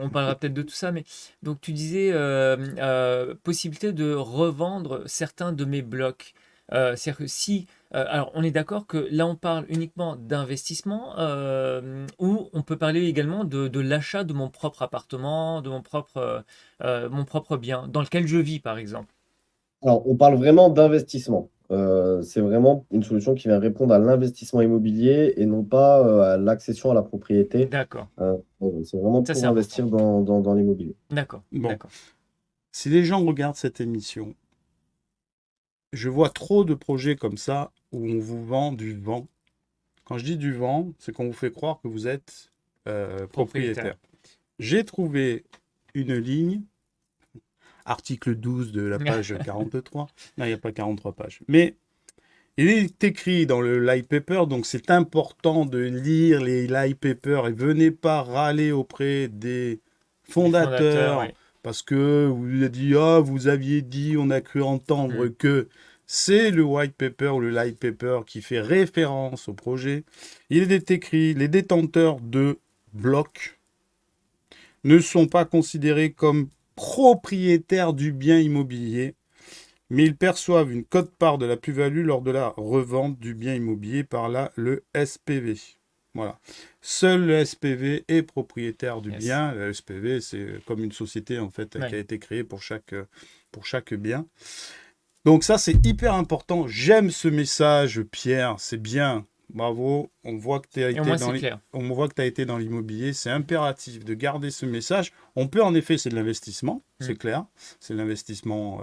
[SPEAKER 4] on parlera peut-être de tout ça, mais donc tu disais possibilité de revendre certains de mes blocs. C'est-à-dire que si, alors on est d'accord que là on parle uniquement d'investissement ou on peut parler également de l'achat de mon propre appartement, de mon propre bien dans lequel je vis par exemple.
[SPEAKER 5] Alors, on parle vraiment d'investissement. C'est vraiment une solution qui vient répondre à l'investissement immobilier et non pas à l'accession à la propriété.
[SPEAKER 4] D'accord,
[SPEAKER 5] C'est vraiment
[SPEAKER 4] ça c'est
[SPEAKER 5] pour
[SPEAKER 4] important.
[SPEAKER 5] investir dans l'immobilier.
[SPEAKER 4] D'accord,
[SPEAKER 3] Bon.
[SPEAKER 4] d'accord.
[SPEAKER 3] Si les gens regardent cette émission, je vois trop de projets comme ça où on vous vend du vent. Quand je dis du vent, c'est qu'on vous fait croire que vous êtes propriétaire. J'ai trouvé une ligne, article 12 de la page 43. Non, il n'y a pas 43 pages. Mais il est écrit dans le light paper, donc c'est important de lire les light papers et venez pas râler auprès des fondateurs.
[SPEAKER 4] Oui.
[SPEAKER 3] Parce que vous avez dit, ah, vous aviez dit, on a cru entendre que c'est le white paper ou le light paper qui fait référence au projet. Il est écrit, les détenteurs de blocs ne sont pas considérés comme propriétaires du bien immobilier, mais ils perçoivent une quote-part de la plus-value lors de la revente du bien immobilier par là le SPV. Voilà. Seul le SPV est propriétaire du bien. Le SPV, c'est comme une société en fait qui a été créée pour chaque bien. Donc ça, c'est hyper important. J'aime ce message, Pierre. C'est bien. Bravo. On voit que tu as été dans l'immobilier. C'est impératif de garder ce message. On peut en effet, c'est de l'investissement, c'est clair. C'est de l'investissement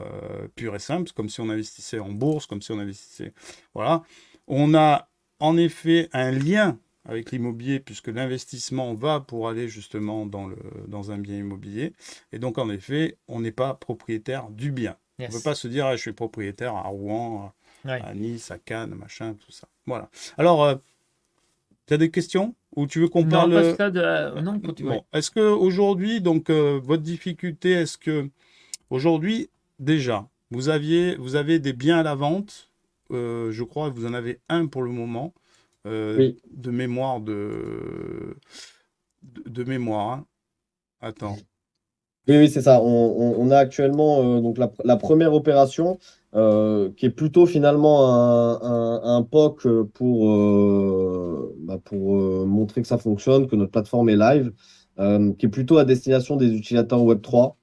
[SPEAKER 3] pur et simple, comme si on investissait en bourse, comme si on investissait... Voilà. On a en effet un lien avec l'immobilier, puisque l'investissement va pour aller justement dans un bien immobilier. Et donc, en effet, on n'est pas propriétaire du bien. On ne peut pas se dire, je suis propriétaire à Rouen, à Nice, à Cannes, machin, tout ça. Voilà. Alors, tu as des questions? Ou tu veux qu'on parle...
[SPEAKER 4] Non, pas ça de... Non, continue.
[SPEAKER 3] Bon. Est-ce qu'aujourd'hui, donc, votre difficulté, est-ce que... Aujourd'hui, déjà, vous avez des biens à la vente. Je crois que vous en avez un pour le moment.
[SPEAKER 5] Oui.
[SPEAKER 3] de mémoire de mémoire, hein. Attends.
[SPEAKER 5] Oui, oui, c'est ça. On a actuellement donc la première opération qui est plutôt finalement un POC pour montrer que ça fonctionne, que notre plateforme est live, qui est plutôt à destination des utilisateurs Web3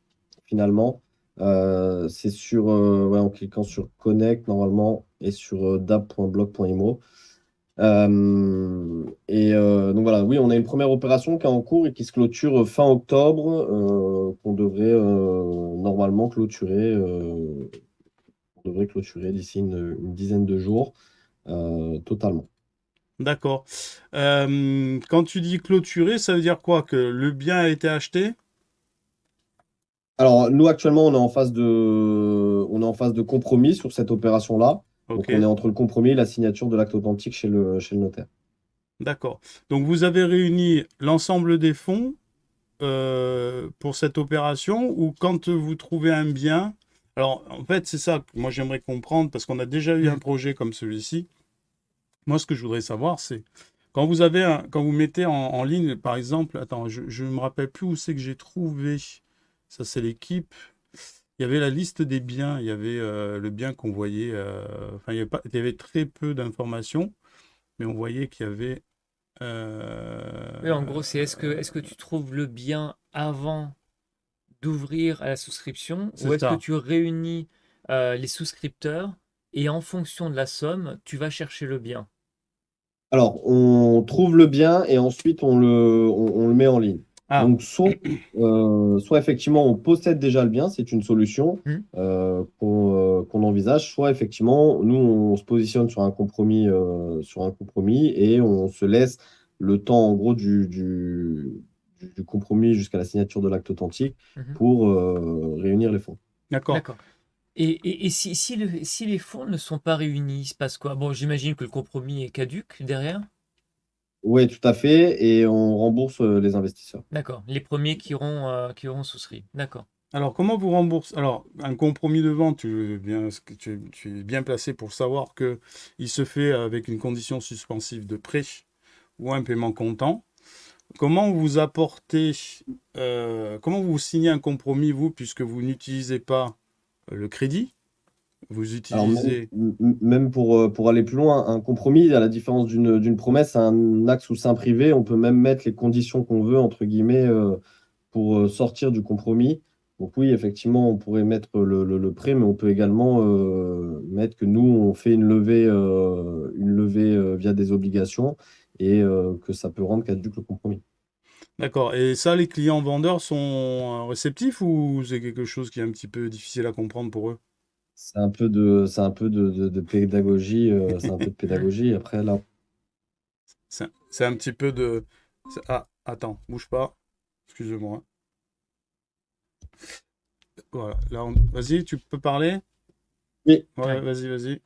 [SPEAKER 5] finalement. C'est ouais, en cliquant sur Connect normalement et sur dap.blog.imo. Donc voilà, oui, on a une première opération qui est en cours et qui se clôture fin octobre, qu'on devrait normalement clôturer d'ici une dizaine de jours, totalement.
[SPEAKER 3] D'accord. Quand tu dis clôturer, ça veut dire quoi? Que le bien a été acheté?
[SPEAKER 5] Alors, nous, actuellement, on est en phase de compromis sur cette opération-là. Donc,
[SPEAKER 3] Ok,
[SPEAKER 5] on est entre le compromis et la signature de l'acte authentique chez le notaire.
[SPEAKER 3] d'accord. Donc vous avez réuni l'ensemble des fonds pour cette opération ou quand vous trouvez un bien. Alors en fait, c'est ça que moi j'aimerais comprendre parce qu'on a déjà eu un
[SPEAKER 4] Mm.
[SPEAKER 3] projet comme celui-ci. Moi, ce que je voudrais savoir, c'est quand vous mettez en ligne, par exemple, attends, je me rappelle plus où c'est que j'ai trouvé. Ça, c'est l'équipe. Il y avait la liste des biens. Il y avait le bien qu'on voyait. Enfin, il y avait très peu d'informations, mais on voyait qu'il y avait.
[SPEAKER 4] Oui, en
[SPEAKER 3] euh,
[SPEAKER 4] gros, c'est est-ce que tu trouves le bien avant d'ouvrir à la souscription ou
[SPEAKER 3] c'est
[SPEAKER 4] est-ce que
[SPEAKER 3] ça.
[SPEAKER 4] tu réunis les souscripteurs et en fonction de la somme, tu vas chercher le bien?
[SPEAKER 5] Alors, on trouve le bien et ensuite on le met en ligne.
[SPEAKER 3] Ah,
[SPEAKER 5] Donc, soit effectivement on possède déjà le bien, c'est une solution
[SPEAKER 4] Hmm.
[SPEAKER 5] qu'on envisage, soit effectivement nous on se positionne sur un compromis et on se laisse le temps en gros du compromis jusqu'à la signature de l'acte authentique
[SPEAKER 4] Mhm.
[SPEAKER 5] pour réunir les fonds.
[SPEAKER 3] d'accord.
[SPEAKER 4] D'accord. Et si les fonds ne sont pas réunis, il se passe quoi? Bon, j'imagine que le compromis est caduque derrière.
[SPEAKER 5] Oui, tout à fait, et on rembourse les investisseurs.
[SPEAKER 4] D'accord. Les premiers qui auront souscrit. D'accord.
[SPEAKER 3] Alors, comment vous remboursez? Alors, un compromis de vente, tu es bien placé pour savoir que il se fait avec une condition suspensive de prêt ou un paiement comptant. Comment vous apportez, comment vous signez un compromis, vous, puisque vous n'utilisez pas le crédit, vous
[SPEAKER 5] Alors,
[SPEAKER 3] utilisez...
[SPEAKER 5] même pour aller plus loin, un compromis, à la différence d'une promesse, c'est un acte sous seing privé. On peut même mettre les conditions qu'on veut, entre guillemets, pour sortir du compromis. Donc oui, effectivement, on pourrait mettre le prêt, mais on peut également mettre que nous, on fait une levée via des obligations et que ça peut rendre caduc le compromis.
[SPEAKER 3] D'accord. Et ça, les clients vendeurs sont réceptifs ou c'est quelque chose qui est un petit peu difficile à comprendre pour eux?
[SPEAKER 5] C'est un peu de pédagogie. C'est un peu de
[SPEAKER 4] Hmm.
[SPEAKER 5] pédagogie. Après, là,
[SPEAKER 3] C'est un petit peu de... Ah, attends, bouge pas. Excuse-moi. Voilà, là, vas-y, tu peux parler?
[SPEAKER 5] oui.
[SPEAKER 3] Ouais,
[SPEAKER 4] Ouais.
[SPEAKER 3] vas-y, vas-y.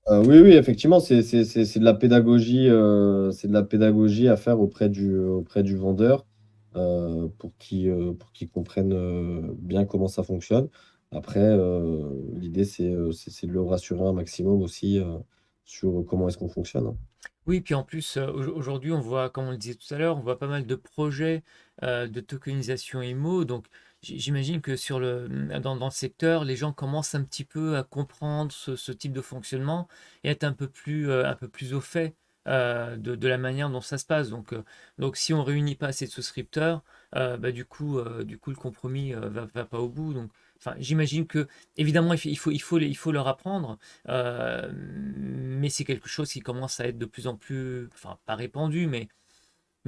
[SPEAKER 5] Oui, oui, effectivement, c'est de la pédagogie, c'est de la pédagogie à faire auprès du vendeur pour qu'il comprenne bien comment ça fonctionne. Après, l'idée, c'est de le rassurer un maximum aussi sur comment est-ce qu'on fonctionne, hein.
[SPEAKER 4] Oui, puis en plus, aujourd'hui, on voit, comme on le disait tout à l'heure, on voit pas mal de projets de tokenisation IMO. Donc, j'imagine que dans le secteur, les gens commencent un petit peu à comprendre ce type de fonctionnement et être un peu plus au fait de la manière dont ça se passe. Donc si on réunit pas assez de souscripteurs, bah, du coup, le compromis va pas au bout. Donc, enfin, j'imagine que, évidemment, il faut leur apprendre. Mais c'est quelque chose qui commence à être de plus en plus, enfin, pas répandu, mais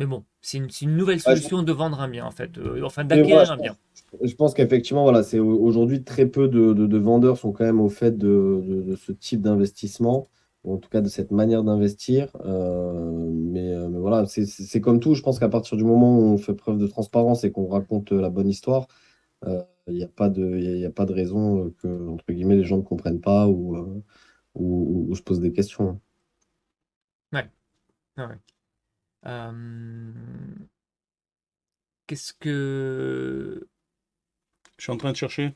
[SPEAKER 4] bon, c'est une nouvelle
[SPEAKER 5] Ouais,
[SPEAKER 4] solution de vendre un bien, en fait, enfin,
[SPEAKER 5] mais voilà,
[SPEAKER 4] d'acquérir un bien.
[SPEAKER 5] je pense qu'effectivement, voilà, aujourd'hui très peu de vendeurs sont quand même au fait de ce type d'investissement, ou en tout cas de cette manière d'investir. Mais voilà, c'est comme tout. Je pense qu'à partir du moment où on fait preuve de transparence et qu'on raconte la bonne histoire, il n'y a pas de raison que, entre guillemets, les gens ne comprennent pas ou se posent des questions.
[SPEAKER 4] Ouais, ouais, ouais. Euh, qu'est-ce que...
[SPEAKER 3] Je suis en train de chercher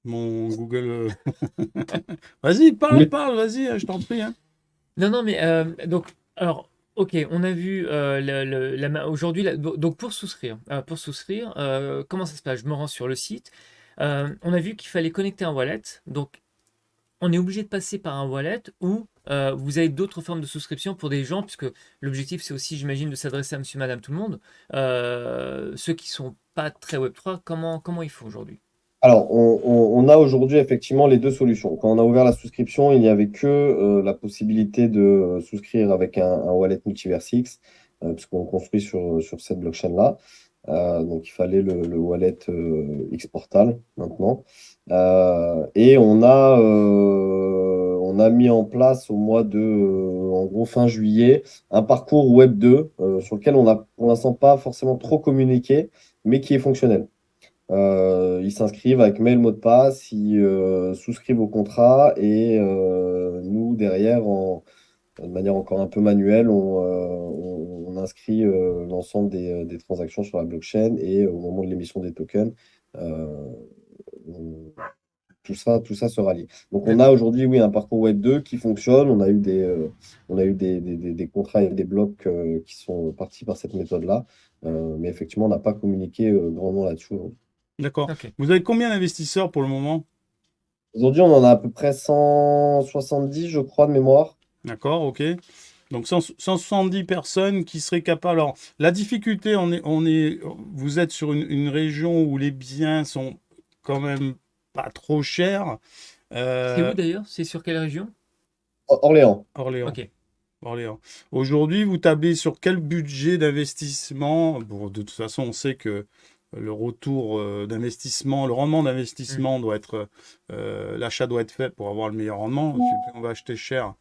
[SPEAKER 3] mon Google. Vas-y, parle,
[SPEAKER 5] Oui.
[SPEAKER 3] parle, vas-y, hein, je t'en prie, hein.
[SPEAKER 4] Non, non, mais donc, Alors, ok, on a vu aujourd'hui, donc pour souscrire, comment ça se passe? Je me rends sur le site. On a vu qu'il fallait connecter un wallet. Donc, on est obligé de passer par un wallet ou vous avez d'autres formes de souscription pour des gens, puisque l'objectif c'est aussi, j'imagine, de s'adresser à monsieur, madame, tout le monde. Ceux qui sont pas très Web3, comment ils font aujourd'hui?
[SPEAKER 5] Alors, on a aujourd'hui effectivement les deux solutions. Quand on a ouvert la souscription, il n'y avait que la possibilité de souscrire avec un wallet Multiversix, puisqu'on construit sur cette blockchain-là. Donc, il fallait le wallet Xportal maintenant. Et on a mis en place au mois de, en gros, fin juillet, un parcours Web 2 sur lequel on n'a pour l'instant pas forcément trop communiqué, mais qui est fonctionnel. Ils s'inscrivent avec mail, mot de passe, ils souscrivent au contrat et nous, derrière, de manière encore un peu manuelle, on inscrit l'ensemble des transactions sur la blockchain et au moment de l'émission des tokens, euh, on- tout ça se rallie. Donc on a
[SPEAKER 4] D'accord.
[SPEAKER 5] aujourd'hui, oui, un parcours Web 2 qui fonctionne. On a eu des contrats et des blocs qui sont partis par cette méthode-là. Mais effectivement, on n'a pas communiqué grandement là-dessus.
[SPEAKER 3] D'accord.
[SPEAKER 4] Ok.
[SPEAKER 3] Vous avez combien d'investisseurs pour le moment?
[SPEAKER 5] Aujourd'hui, on en a à peu près 170, je crois, de mémoire.
[SPEAKER 3] D'accord, ok. Donc 170 personnes qui seraient capables. Alors, la difficulté, vous êtes sur une région où les biens sont quand même pas trop chers.
[SPEAKER 4] C'est où
[SPEAKER 3] Euh,
[SPEAKER 4] d'ailleurs? C'est sur quelle région?
[SPEAKER 5] Orléans.
[SPEAKER 3] Orléans.
[SPEAKER 4] Ok.
[SPEAKER 3] Orléans. Aujourd'hui, vous tablez sur quel budget d'investissement? Bon, de toute façon, on sait que le retour d'investissement, le rendement
[SPEAKER 4] Hmm.
[SPEAKER 3] d'investissement doit être, l'achat doit être fait pour avoir le meilleur rendement. Plus on va acheter cher,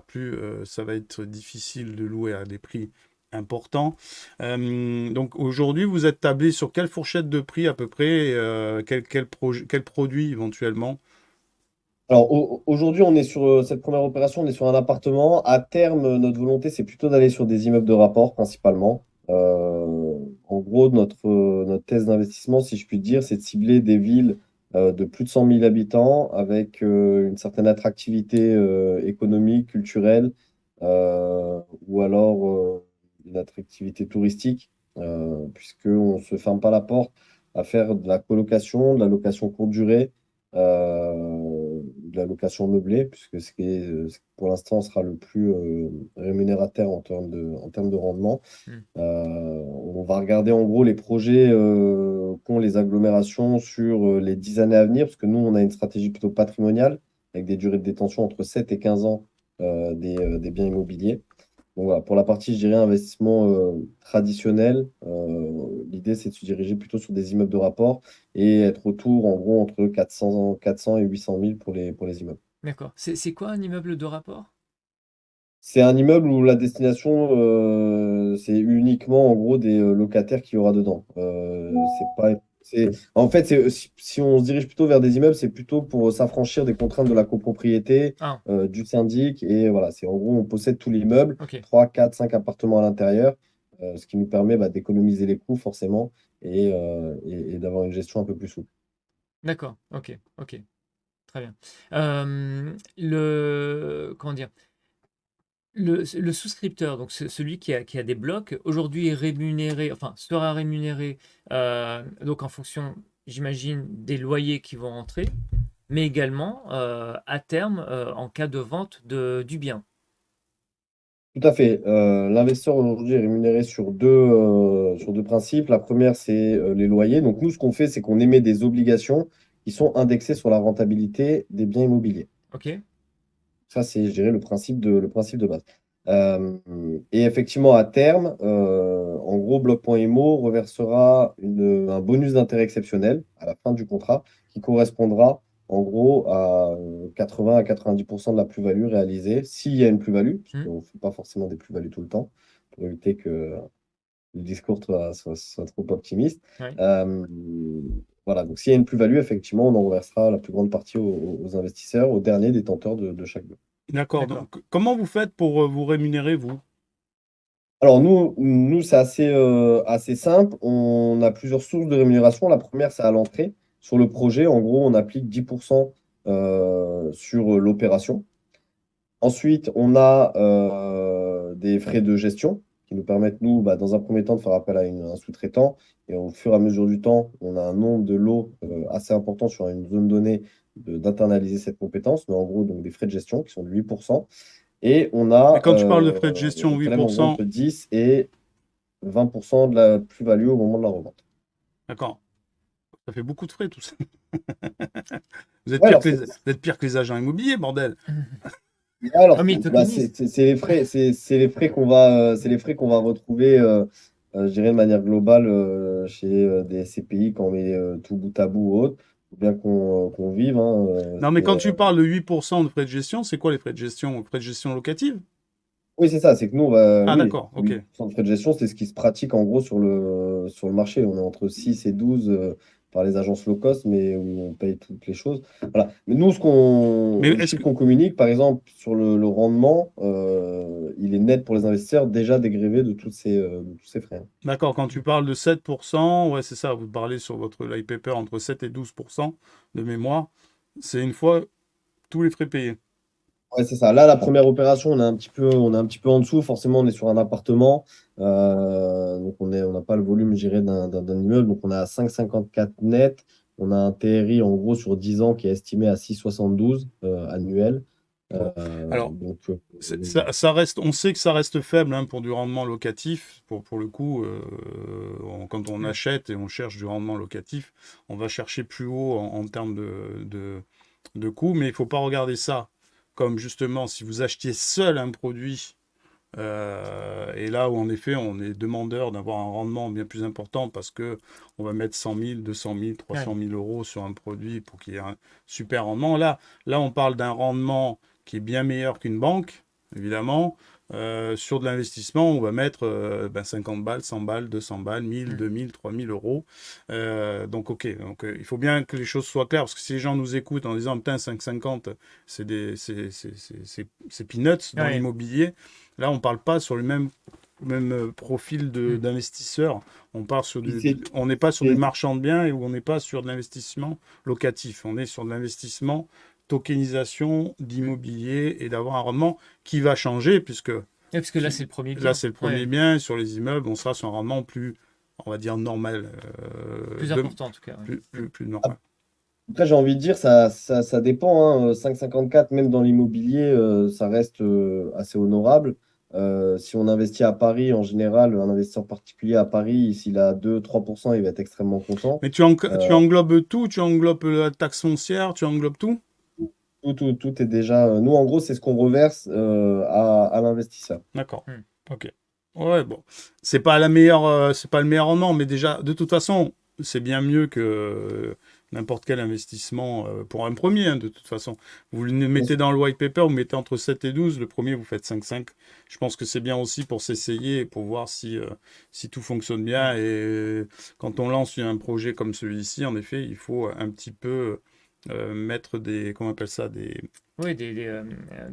[SPEAKER 3] plus ça va être difficile de louer à des prix importants. Donc aujourd'hui, vous êtes tablé sur quelle fourchette de prix à peu près, quel produit éventuellement?
[SPEAKER 5] Alors aujourd'hui, on est sur cette première opération, on est sur un appartement. À terme, notre volonté, c'est plutôt d'aller sur des immeubles de rapport principalement. En gros, notre thèse d'investissement, si je puis dire, c'est de cibler des villes de plus de 100 000 habitants avec une certaine attractivité économique, culturelle, ou alors une attractivité touristique, puisqu'on ne se ferme pas la porte à faire de la colocation, de la location courte durée de la location meublée, puisque ce qui, pour l'instant sera le plus rémunérateur en termes de rendement.
[SPEAKER 4] Hmm.
[SPEAKER 5] On va regarder en gros les projets qu'ont les agglomérations sur les 10 années à venir, parce que nous, on a une stratégie plutôt patrimoniale, avec des durées de détention entre 7 et 15 ans des biens immobiliers. Donc voilà, pour la partie, je dirais, investissement traditionnel, l'idée c'est de se diriger plutôt sur des immeubles de rapport et être autour en gros entre 400 et 800 000 pour les immeubles.
[SPEAKER 4] D'accord. C'est quoi un immeuble de rapport?
[SPEAKER 5] C'est un immeuble où la destination, c'est uniquement en gros des locataires qu'il y aura dedans. C'est pas, en fait, si on se dirige plutôt vers des immeubles, c'est plutôt pour s'affranchir des contraintes de la copropriété,
[SPEAKER 4] Ah,
[SPEAKER 5] du syndic. Et voilà, c'est en gros, on possède tout l'immeuble,
[SPEAKER 4] ok.
[SPEAKER 5] 3 4 5 appartements à l'intérieur, ce qui nous permet d'économiser les coûts forcément et d'avoir une gestion un peu plus souple.
[SPEAKER 4] D'accord. Ok. Ok. Très bien. Comment dire? Le souscripteur, donc celui qui a des blocs, aujourd'hui est rémunéré, enfin sera rémunéré donc en fonction, j'imagine, des loyers qui vont rentrer, mais également à terme en cas de vente du bien.
[SPEAKER 5] Tout à fait. L'investisseur aujourd'hui est rémunéré sur deux principes. La première, c'est les loyers. Donc nous, ce qu'on fait, c'est qu'on émet des obligations qui sont indexées sur la rentabilité des biens immobiliers.
[SPEAKER 4] Ok?
[SPEAKER 5] Ça, c'est, je dirais, le principe de base. Euh, et effectivement, à terme, en gros, Bloc.imo reversera un bonus d'intérêt exceptionnel à la fin du contrat qui correspondra en gros à 80 à 90% de la plus-value réalisée, s'il y a une plus-value, parce
[SPEAKER 4] Hmm.
[SPEAKER 5] qu'on ne fait pas forcément des plus-values tout le temps, pour éviter que le discours soit trop optimiste.
[SPEAKER 4] Ouais.
[SPEAKER 5] Euh, voilà, donc s'il y a une plus-value, effectivement, on en reversera la plus grande partie aux investisseurs, aux derniers détenteurs de chaque bloc.
[SPEAKER 3] D'accord.
[SPEAKER 4] D'accord.
[SPEAKER 3] Donc, comment vous faites pour vous rémunérer, vous?
[SPEAKER 5] Alors nous c'est assez simple. On a plusieurs sources de rémunération. La première, c'est à l'entrée. Sur le projet, en gros, on applique 10% sur l'opération. Ensuite, on a des frais de gestion qui nous permettent, nous, dans un premier temps, de faire appel à un sous-traitant. Et au fur et à mesure du temps, on a un nombre de lots assez important sur une zone donnée d'internaliser cette compétence. Mais en gros, donc des frais de gestion qui sont de 8%. Et on
[SPEAKER 3] Et
[SPEAKER 5] a,
[SPEAKER 3] quand tu parles de frais de gestion,
[SPEAKER 5] on prélève en gros
[SPEAKER 3] 8%,
[SPEAKER 5] entre 10 et 20% de la plus-value au moment de la revente.
[SPEAKER 3] d'accord, ça fait beaucoup de frais tout ça. Vous êtes
[SPEAKER 5] Ouais,
[SPEAKER 3] pire
[SPEAKER 5] alors
[SPEAKER 3] que vous êtes pire que les agents immobiliers, bordel.
[SPEAKER 5] alors,
[SPEAKER 4] mais il
[SPEAKER 5] bah,
[SPEAKER 4] tokenise.
[SPEAKER 5] c'est les frais, c'est les frais c'est les frais qu'on va retrouver, je dirais de manière globale chez des CPI quand on met tout bout à bout ou autre, faut bien qu'on vive. Hein,
[SPEAKER 3] Non, mais quand tu parles de 8% de frais de gestion, c'est quoi les frais de gestion? Frais de gestion locative?
[SPEAKER 5] oui, c'est ça, c'est que nous,
[SPEAKER 3] Ah,
[SPEAKER 5] oui,
[SPEAKER 3] d'accord, ok.
[SPEAKER 5] 8% de frais de gestion, c'est ce qui se pratique en gros sur le marché. On est entre 6 et 12 par les agences low cost, mais où on paye toutes les choses. Voilà. Mais nous,
[SPEAKER 3] Mais
[SPEAKER 5] le
[SPEAKER 3] est-ce
[SPEAKER 5] chiffre
[SPEAKER 3] que,
[SPEAKER 5] qu'on communique, par exemple, sur le rendement, il est net pour les investisseurs, déjà dégrévé de tous ces frais. Hein.
[SPEAKER 3] d'accord, quand tu parles de 7%, ouais, c'est ça, vous parlez sur votre light paper entre 7 et 12% de mémoire, c'est une fois tous les frais payés.
[SPEAKER 5] Ouais, c'est ça. Là, la première opération, on est un petit peu en dessous. Forcément, on est sur un appartement. Donc, on n'a pas le volume, je dirais, d'un immeuble. Donc, on est à 5,54 net. On a un TRI, en gros, sur 10 ans qui est estimé à 6,72 annuel.
[SPEAKER 3] Bon. Alors,
[SPEAKER 5] Donc,
[SPEAKER 3] ça reste, on sait que ça reste faible hein, pour du rendement locatif. Pour le coup, quand on achète et on cherche du rendement locatif, on va chercher plus haut en termes de coûts, mais il ne faut pas regarder ça comme justement si vous achetiez seul un produit. Et là où en effet on est demandeur d'avoir un rendement bien plus important parce que on va mettre 100 000, 200 000, 300 000 euros sur un produit pour qu'il y ait un super rendement. Là on parle d'un rendement qui est bien meilleur qu'une banque, évidemment. Sur de l'investissement, on va mettre 50 balles, 100 balles, 200 balles, 1000, 2000, 3000 euros. Donc, ok. Donc, il faut bien que les choses soient claires parce que si les gens nous écoutent en disant putain, 5,50, c'est peanuts dans
[SPEAKER 4] Ouais.
[SPEAKER 3] l'immobilier. Là, on ne parle pas sur le même profil d'investisseur. On part sur on n'est pas sur du marchand de biens et où on n'est pas sur de l'investissement locatif. On est sur de l'investissement tokenisation d'immobilier et d'avoir un rendement qui va changer puisque
[SPEAKER 4] Ouais, parce que là, c'est le premier bien.
[SPEAKER 3] là, c'est le premier
[SPEAKER 4] Ouais.
[SPEAKER 3] bien. Sur les immeubles, on sera sur un rendement plus, on va dire, normal.
[SPEAKER 4] Plus important, en tout cas. Ouais.
[SPEAKER 3] Plus normal.
[SPEAKER 5] après, j'ai envie de dire, ça dépend. Hein. 5,54, même dans l'immobilier, ça reste assez honorable. Si on investit à Paris, en général, un investisseur particulier à Paris, s'il a 2-3%, il va être extrêmement content.
[SPEAKER 3] Mais tu englobes tout, tu englobes la taxe foncière, tu englobes tout?
[SPEAKER 5] Tout est déjà. Nous, en gros, c'est ce qu'on reverse à l'investisseur.
[SPEAKER 3] D'accord.
[SPEAKER 4] Hmm.
[SPEAKER 3] Ok. Ouais, bon. C'est pas le meilleur rendement, mais déjà, de toute façon, c'est bien mieux que n'importe quel investissement pour un premier, hein, de toute façon. Vous le mettez dans le white paper, vous mettez entre 7 et 12, le premier, vous faites 5,5. Je pense que c'est bien aussi pour s'essayer et pour voir si tout fonctionne bien. Et quand on lance un projet comme celui-ci, en effet, il faut un petit peu mettre des, comment on appelle ça,
[SPEAKER 4] Oui, des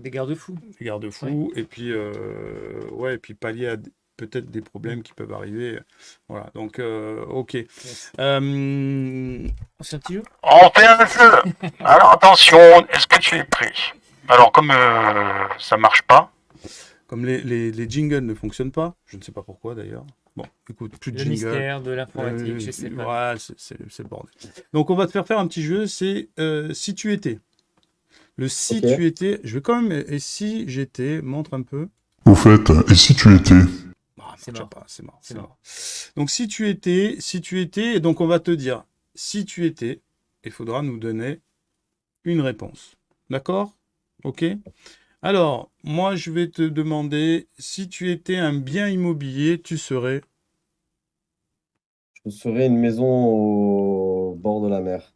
[SPEAKER 4] garde-fous.
[SPEAKER 3] des garde-fous et puis ouais et puis pallier à peut-être des problèmes qui peuvent arriver. Voilà, donc ok.
[SPEAKER 4] Yes.
[SPEAKER 3] Euh,
[SPEAKER 4] On se fait un petit jeu?
[SPEAKER 2] On fait un jeu. Alors attention, est-ce que tu es prêt? Alors comme ça marche pas,
[SPEAKER 3] comme les jingles ne fonctionnent pas, je ne sais pas pourquoi d'ailleurs. Bon, écoute, plus de
[SPEAKER 4] Le
[SPEAKER 3] jingle.
[SPEAKER 4] mystère de l'informatique, je sais pas.
[SPEAKER 3] Voilà, c'est le bordel. Donc on va te faire un petit jeu, c'est si tu étais. Le si
[SPEAKER 5] Ok.
[SPEAKER 3] tu étais, je vais quand même, et si j'étais, montre un peu.
[SPEAKER 1] Au fait, et si tu étais?
[SPEAKER 3] Ah,
[SPEAKER 4] C'est
[SPEAKER 3] marche
[SPEAKER 4] mort.
[SPEAKER 3] pas, c'est mort,
[SPEAKER 4] C'est
[SPEAKER 3] c'est
[SPEAKER 4] mort.
[SPEAKER 3] mort. Donc si tu étais, et donc on va te dire, si tu étais, il faudra nous donner une réponse. D'accord? Ok? Alors, moi je vais te demander, si tu étais un bien immobilier, tu serais...
[SPEAKER 5] Je serais une maison au bord de la mer,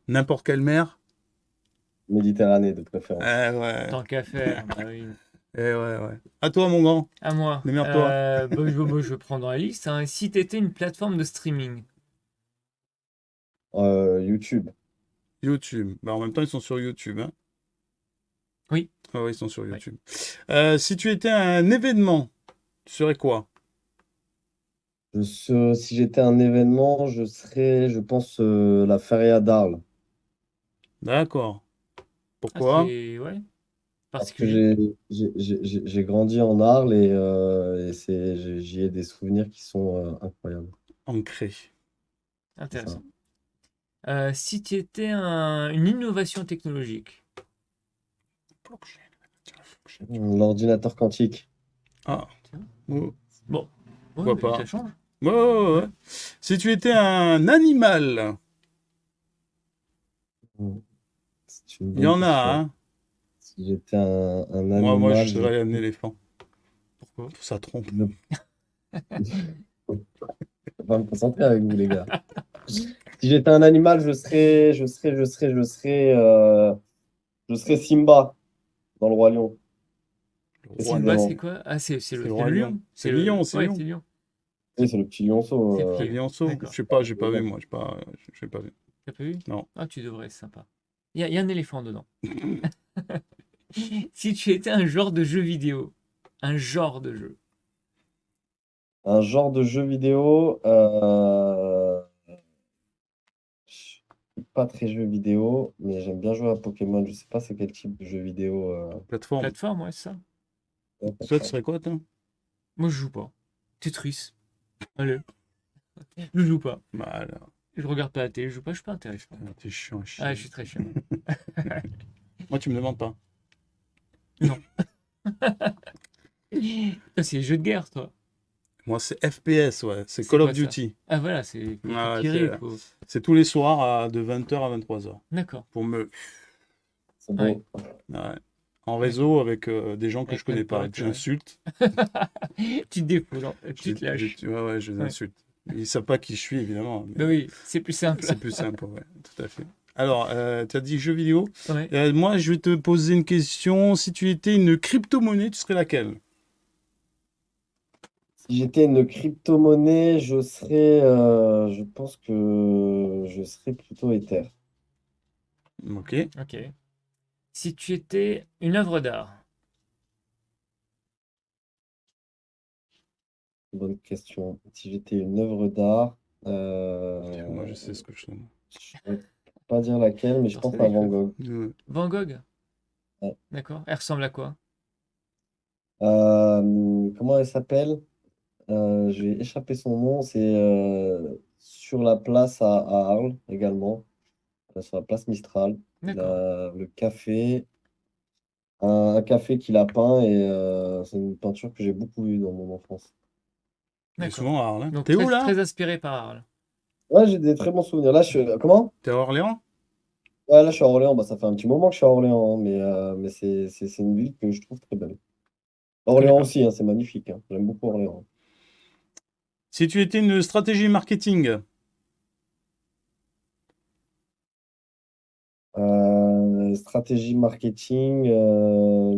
[SPEAKER 3] N'importe quelle mer?
[SPEAKER 5] Méditerranée de préférence.
[SPEAKER 3] Ouais.
[SPEAKER 4] Tant qu'à faire, bah oui.
[SPEAKER 3] Ouais. À toi, mon grand.
[SPEAKER 4] À moi.
[SPEAKER 3] Démerde-toi.
[SPEAKER 4] Je vais prendre la liste. Hein. Si tu étais une plateforme de streaming,
[SPEAKER 5] YouTube.
[SPEAKER 3] YouTube. Bah, en même temps, ils sont sur YouTube. Hein.
[SPEAKER 4] oui.
[SPEAKER 3] Ah ouais, ils sont sur
[SPEAKER 4] Oui.
[SPEAKER 3] YouTube. Si tu étais un événement, tu serais quoi?
[SPEAKER 5] Si j'étais un événement, je serais, je pense, la feria d'Arles.
[SPEAKER 3] D'accord.
[SPEAKER 4] Ah,
[SPEAKER 3] Pourquoi?
[SPEAKER 4] c'est. Ouais.
[SPEAKER 5] Parce que
[SPEAKER 4] particulier?
[SPEAKER 5] j'ai grandi en Arles j'y ai des souvenirs qui sont incroyables.
[SPEAKER 3] Ancré.
[SPEAKER 5] C'est ça.
[SPEAKER 4] Intéressant. Si tu étais une innovation technologique,
[SPEAKER 5] L'ordinateur quantique.
[SPEAKER 3] Ah, ouais,
[SPEAKER 4] bon, ouais,
[SPEAKER 3] pourquoi
[SPEAKER 4] mais
[SPEAKER 3] pas.
[SPEAKER 4] ça change.
[SPEAKER 3] Ouais, ouais, ouais. Si tu étais un animal,
[SPEAKER 5] Mm. C'est une
[SPEAKER 3] il y
[SPEAKER 5] bonne
[SPEAKER 3] en a,
[SPEAKER 5] question.
[SPEAKER 3] hein.
[SPEAKER 5] Si j'étais un
[SPEAKER 3] Moi, je
[SPEAKER 5] animal,
[SPEAKER 3] serais un éléphant. Pourquoi? Ça trompe.
[SPEAKER 5] je... On va me concentrer avec vous, les gars. Si j'étais un animal, je serais Simba dans le Roi Lion,
[SPEAKER 3] Le roi
[SPEAKER 4] Simba, c'est
[SPEAKER 3] lion.
[SPEAKER 5] précisément.
[SPEAKER 4] quoi? Ah,
[SPEAKER 3] C'est
[SPEAKER 4] c'est
[SPEAKER 3] le
[SPEAKER 4] le
[SPEAKER 3] roi lion.
[SPEAKER 4] lion.
[SPEAKER 3] C'est le lion, c'est le
[SPEAKER 4] Ouais,
[SPEAKER 3] lion.
[SPEAKER 4] c'est le lion.
[SPEAKER 5] Oui, c'est le petit lionceau.
[SPEAKER 4] C'est le
[SPEAKER 3] C'est
[SPEAKER 4] petit
[SPEAKER 3] le
[SPEAKER 4] lion.
[SPEAKER 3] lionceau.
[SPEAKER 4] D'accord.
[SPEAKER 3] Je sais pas, j'ai pas vu, moi. J'ai pas vu.
[SPEAKER 4] T'as pas vu?
[SPEAKER 3] Non.
[SPEAKER 4] Ah, tu devrais, c'est sympa. Il y a un éléphant dedans. Si tu étais un genre de jeu vidéo, un genre de jeu.
[SPEAKER 5] Un genre de jeu vidéo. Je suis pas très jeu vidéo, mais j'aime bien jouer à Pokémon. Je sais pas c'est quel type de jeu vidéo.
[SPEAKER 3] Plateforme.
[SPEAKER 4] Plateforme, ouais, c'est ça.
[SPEAKER 3] Toi, tu serais quoi, toi?
[SPEAKER 4] Moi, je joue pas. Tetris. Allez. Je joue pas.
[SPEAKER 3] Bah, alors,
[SPEAKER 4] Je regarde pas la télé, je joue pas, je suis pas intéressant.
[SPEAKER 3] t'es chiant à chier.
[SPEAKER 4] Ah, je suis très chiant.
[SPEAKER 3] Moi, tu me demandes pas.
[SPEAKER 4] Toi, c'est les jeux de guerre, toi.
[SPEAKER 3] Moi, c'est FPS, ouais. C'est
[SPEAKER 4] C'est
[SPEAKER 3] Call
[SPEAKER 4] quoi
[SPEAKER 3] of
[SPEAKER 4] ça?
[SPEAKER 3] Duty.
[SPEAKER 4] Ah, voilà, c'est. Faut
[SPEAKER 3] Ah ouais,
[SPEAKER 4] tirer,
[SPEAKER 3] c'est-
[SPEAKER 4] faut-
[SPEAKER 3] C'est tous les soirs de 20h à 23h.
[SPEAKER 4] D'accord.
[SPEAKER 3] Pour me.
[SPEAKER 5] C'est
[SPEAKER 4] Ouais.
[SPEAKER 5] beau.
[SPEAKER 3] Ouais. En réseau avec des gens que
[SPEAKER 4] Avec
[SPEAKER 3] je connais
[SPEAKER 4] plein de
[SPEAKER 3] pas.
[SPEAKER 4] potes,
[SPEAKER 3] Que
[SPEAKER 4] ouais.
[SPEAKER 3] j'insulte.
[SPEAKER 4] Tu te défoules, hein, tu te lâches.
[SPEAKER 3] Ouais, je les
[SPEAKER 4] Ouais.
[SPEAKER 3] insulte. Ils savent pas qui je suis, évidemment. Mais
[SPEAKER 4] Bah oui, c'est plus simple.
[SPEAKER 3] c'est plus simple, ouais. Tout à fait. Alors, tu as dit jeux vidéo.
[SPEAKER 4] Ouais.
[SPEAKER 3] Moi, je vais te poser une question. Si tu étais une crypto-monnaie, tu serais laquelle?
[SPEAKER 5] Si j'étais une crypto-monnaie, je pense que je serais plutôt Ether.
[SPEAKER 3] Ok.
[SPEAKER 4] Ok. Si tu étais une œuvre d'art,
[SPEAKER 5] Bonne question. Si j'étais une œuvre d'art,
[SPEAKER 3] Moi, je sais ce que je suis.
[SPEAKER 5] je ne peux pas dire laquelle, mais je
[SPEAKER 4] J'en
[SPEAKER 5] pense
[SPEAKER 4] sais
[SPEAKER 5] à
[SPEAKER 4] des
[SPEAKER 5] Van
[SPEAKER 4] choses.
[SPEAKER 5] Gogh.
[SPEAKER 4] Van Gogh,
[SPEAKER 5] Ouais.
[SPEAKER 4] d'accord. Elle ressemble à quoi?
[SPEAKER 5] Comment elle s'appelle? Je vais échapper son nom. C'est sur la place à Arles également, sur la place Mistral. Il
[SPEAKER 4] D'accord.
[SPEAKER 5] a le café, un café qu'il a peint c'est une peinture que j'ai beaucoup vue dans mon enfance.
[SPEAKER 3] C'est
[SPEAKER 4] D'accord.
[SPEAKER 3] souvent à Arles. Hein.
[SPEAKER 4] Donc
[SPEAKER 3] T'es où
[SPEAKER 4] très,
[SPEAKER 3] là?
[SPEAKER 4] très inspiré par Arles.
[SPEAKER 5] Ouais, j'ai des très bons souvenirs. Comment?
[SPEAKER 3] T'es à Orléans?
[SPEAKER 5] Ouais, là, je suis à Orléans. Bah, ça fait un petit moment que je suis à Orléans, hein, mais c'est une ville que je trouve très belle.
[SPEAKER 3] Je connais
[SPEAKER 5] Orléans
[SPEAKER 3] pas.
[SPEAKER 5] aussi, hein, c'est magnifique, hein. J'aime beaucoup Orléans.
[SPEAKER 3] Si tu étais une stratégie marketing,
[SPEAKER 5] Stratégie marketing,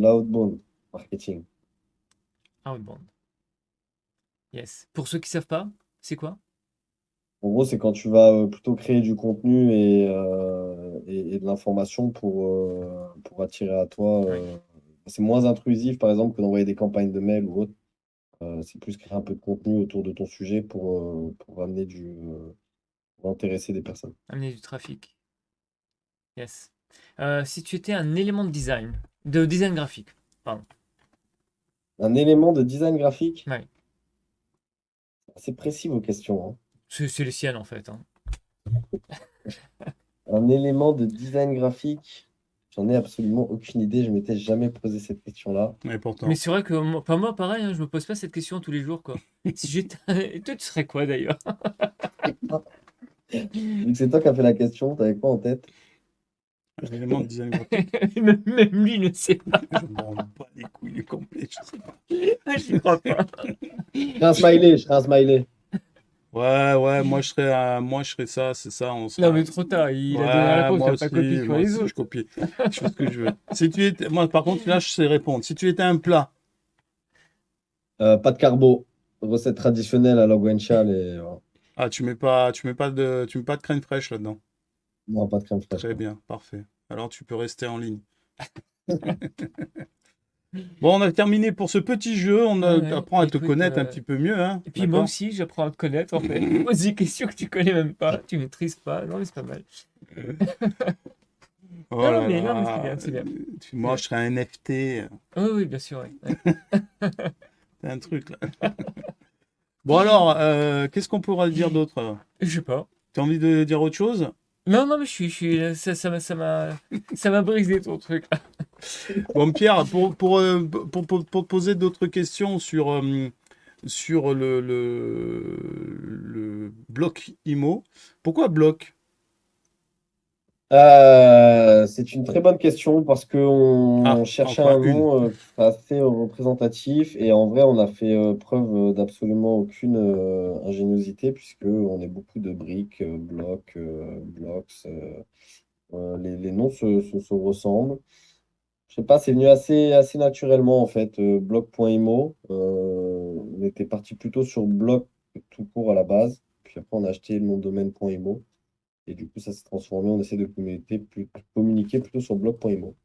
[SPEAKER 5] l'outbound marketing.
[SPEAKER 4] Outbound. Yes. Pour ceux qui savent pas, c'est quoi?
[SPEAKER 5] En gros, c'est quand tu vas plutôt créer du contenu et de l'information pour attirer à toi. C'est moins intrusif, par exemple, que d'envoyer des campagnes de mail ou autre. C'est plus créer un peu de contenu autour de ton sujet pour amener pour intéresser des personnes.
[SPEAKER 4] Amener du trafic. Yes. Si tu étais un élément de design graphique, pardon.
[SPEAKER 5] Un élément de design graphique,
[SPEAKER 4] Ouais.
[SPEAKER 5] c'est précis vos questions, hein.
[SPEAKER 4] C'est les siennes en fait, hein.
[SPEAKER 5] Un élément de design graphique, j'en ai absolument aucune idée. Je m'étais jamais posé cette question-là.
[SPEAKER 3] et pourtant.
[SPEAKER 4] Mais c'est vrai que moi, enfin, moi pareil, hein, je me pose pas cette question tous les jours, quoi. Si j'étais. Et toi, tu serais quoi d'ailleurs?
[SPEAKER 5] Vu que c'est toi qui as fait la question, t'avais quoi en tête?
[SPEAKER 3] Un élément de design graphique.
[SPEAKER 4] Même lui ne sait pas.
[SPEAKER 3] Je m'en bats les couilles complets, je sais pas.
[SPEAKER 4] Ah, j'y crois pas.
[SPEAKER 5] Je serais un smiley, je serais un smiley.
[SPEAKER 3] Ouais, moi je serais ça, c'est ça. On
[SPEAKER 4] Non, mais trop tard, il a donné la réponse, il
[SPEAKER 3] moi
[SPEAKER 4] a pas copié sur
[SPEAKER 3] moi
[SPEAKER 4] les
[SPEAKER 3] aussi, je
[SPEAKER 4] autres.
[SPEAKER 3] copie. Je fais ce que je veux. Si tu étais, moi par contre là, je sais répondre. Si tu étais un plat,
[SPEAKER 5] Pas de carbo, recette traditionnelle à la guanciale voilà.
[SPEAKER 3] tu mets pas de crème fraîche là-dedans.
[SPEAKER 5] Non, pas de crème fraîche,
[SPEAKER 3] Très
[SPEAKER 5] quoi.
[SPEAKER 3] bien, parfait. Alors tu peux rester en ligne. Bon, on a terminé pour ce petit jeu. On
[SPEAKER 4] Ouais,
[SPEAKER 3] apprend à te
[SPEAKER 4] écoute,
[SPEAKER 3] connaître un petit peu mieux, hein.
[SPEAKER 4] Et puis moi
[SPEAKER 3] D'accord.
[SPEAKER 4] aussi, j'apprends à te connaître en fait. Pose des questions que tu connais même pas, tu maîtrises pas. Non, mais c'est pas mal.
[SPEAKER 3] Oh
[SPEAKER 4] Non,
[SPEAKER 3] là
[SPEAKER 4] non, mais c'est
[SPEAKER 3] là.
[SPEAKER 4] bien, c'est bien.
[SPEAKER 3] Moi, je serais un NFT.
[SPEAKER 4] Oui, oui, bien sûr, oui. Ouais.
[SPEAKER 3] C'est un truc, là. Bon, alors, qu'est-ce qu'on pourra dire d'autre?
[SPEAKER 4] Je sais pas.
[SPEAKER 3] Tu as envie de dire autre chose?
[SPEAKER 4] Non, non, mais ça m'a brisé ton truc.
[SPEAKER 3] Bon, Pierre, pour te poser d'autres questions sur le bloc IMO, pourquoi bloc?
[SPEAKER 5] C'est une très bonne question parce
[SPEAKER 3] Ah,
[SPEAKER 5] qu'on cherchait
[SPEAKER 3] enfin,
[SPEAKER 5] un
[SPEAKER 3] une.
[SPEAKER 5] nom qui serait assez représentatif et en vrai on a fait preuve d'absolument aucune ingéniosité puisque on est beaucoup de briques, blocs, blocks, les noms se ressemblent. Je sais pas, c'est venu assez naturellement en fait, bloc.imo. On était parti plutôt sur bloc tout court à la base, puis après on a acheté le nom de domaine.imo. Et du coup, ça s'est transformé. On essaie de communiquer plutôt sur blog.imo.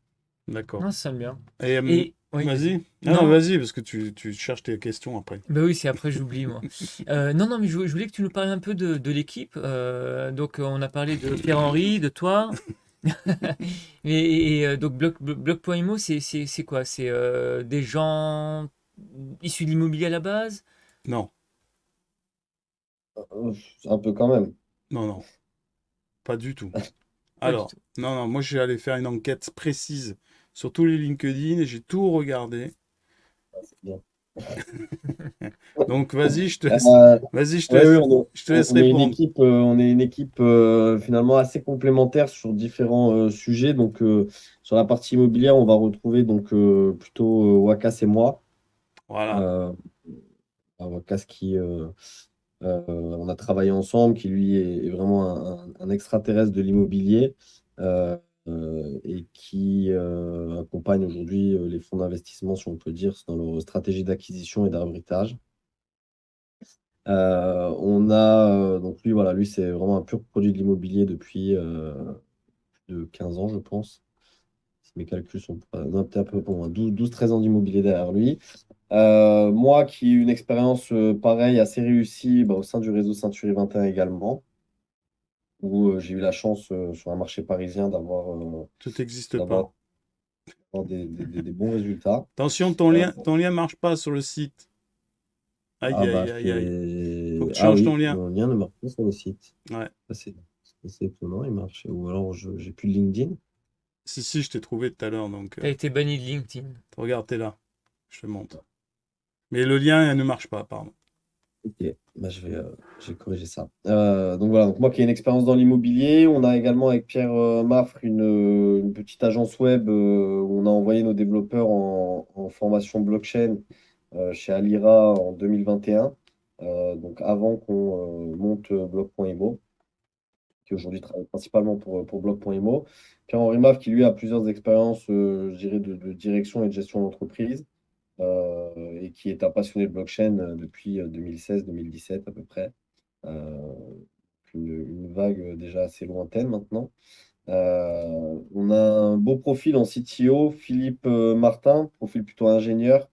[SPEAKER 3] D'accord.
[SPEAKER 4] Non, ça sonne bien.
[SPEAKER 3] Et
[SPEAKER 4] Et, oui, vas-y.
[SPEAKER 3] vas-y. Ah non,
[SPEAKER 4] Non,
[SPEAKER 3] vas-y, parce que tu cherches tes questions après.
[SPEAKER 4] bah oui, c'est après, j'oublie, moi. Non, non, mais je voulais que tu nous parles un peu de l'équipe. Donc, on a parlé de Pierre-Henri, de toi. Donc, Bloc.imo, c'est quoi? C'est des gens issus de l'immobilier à la base?
[SPEAKER 3] Non,
[SPEAKER 5] Un peu quand même.
[SPEAKER 3] non, non, pas du tout.
[SPEAKER 4] Pas du
[SPEAKER 3] Alors,
[SPEAKER 4] tout.
[SPEAKER 3] non, non, moi j'ai allé faire une enquête précise sur tous les LinkedIn et j'ai tout regardé.
[SPEAKER 5] Ah, c'est bien.
[SPEAKER 3] Donc vas-y,
[SPEAKER 5] Euh,
[SPEAKER 3] vas-y,
[SPEAKER 5] oui, oui,
[SPEAKER 3] je te laisse
[SPEAKER 5] on est une
[SPEAKER 3] répondre.
[SPEAKER 5] équipe, finalement assez complémentaire sur différents sujets. Donc, sur la partie immobilière, on va retrouver donc plutôt Wakas et moi.
[SPEAKER 3] Voilà.
[SPEAKER 5] Euh, Wakas on a travaillé ensemble, qui lui est vraiment un extraterrestre de l'immobilier euh, et qui accompagne aujourd'hui les fonds d'investissement, si on peut dire, dans leur stratégie d'acquisition et d'arbitrage. On a donc lui, voilà, lui c'est vraiment un pur produit de l'immobilier depuis plus de 15 ans, je pense. Si mes calculs sont pas, non, peut-être un peu pour moi, 12-13 ans d'immobilier derrière lui. Moi qui ai une expérience pareille, assez réussie au sein du réseau Century 21 également, où j'ai eu la chance sur un marché parisien
[SPEAKER 3] Tout n'existe pas.
[SPEAKER 5] d'avoir des bons résultats.
[SPEAKER 3] Attention,
[SPEAKER 5] Euh,
[SPEAKER 3] ton lien marche pas sur le site. Aïe,
[SPEAKER 5] ah bah
[SPEAKER 3] aïe, aïe, aïe. Faut que tu
[SPEAKER 5] ah
[SPEAKER 3] changes ton
[SPEAKER 5] oui,
[SPEAKER 3] lien.
[SPEAKER 5] mon lien ne marche pas sur le site.
[SPEAKER 3] Ouais.
[SPEAKER 5] Ça, c'est étonnant, il marche. Ou alors j'ai plus de LinkedIn.
[SPEAKER 3] Si, je t'ai trouvé tout à l'heure, donc
[SPEAKER 4] T'as été banni de LinkedIn.
[SPEAKER 3] regarde, t'es là. Je te montre. Mais le lien ne marche pas, pardon.
[SPEAKER 5] Ok, bah, je vais corriger ça. Donc voilà, donc moi qui ai une expérience dans l'immobilier, on a également avec Pierre Maffre une petite agence web où on a envoyé nos développeurs en formation blockchain chez Alira en 2021, donc avant qu'on monte Block.imo, qui aujourd'hui travaille principalement pour Block.imo. Pierre-Henri Maffre qui lui a plusieurs expériences, je dirais, de direction et de gestion d'entreprise et qui est un passionné de blockchain depuis 2016-2017 à peu près. Euh, une vague déjà assez lointaine maintenant. On a un beau profil en CTO, Philippe Martin, profil plutôt ingénieur,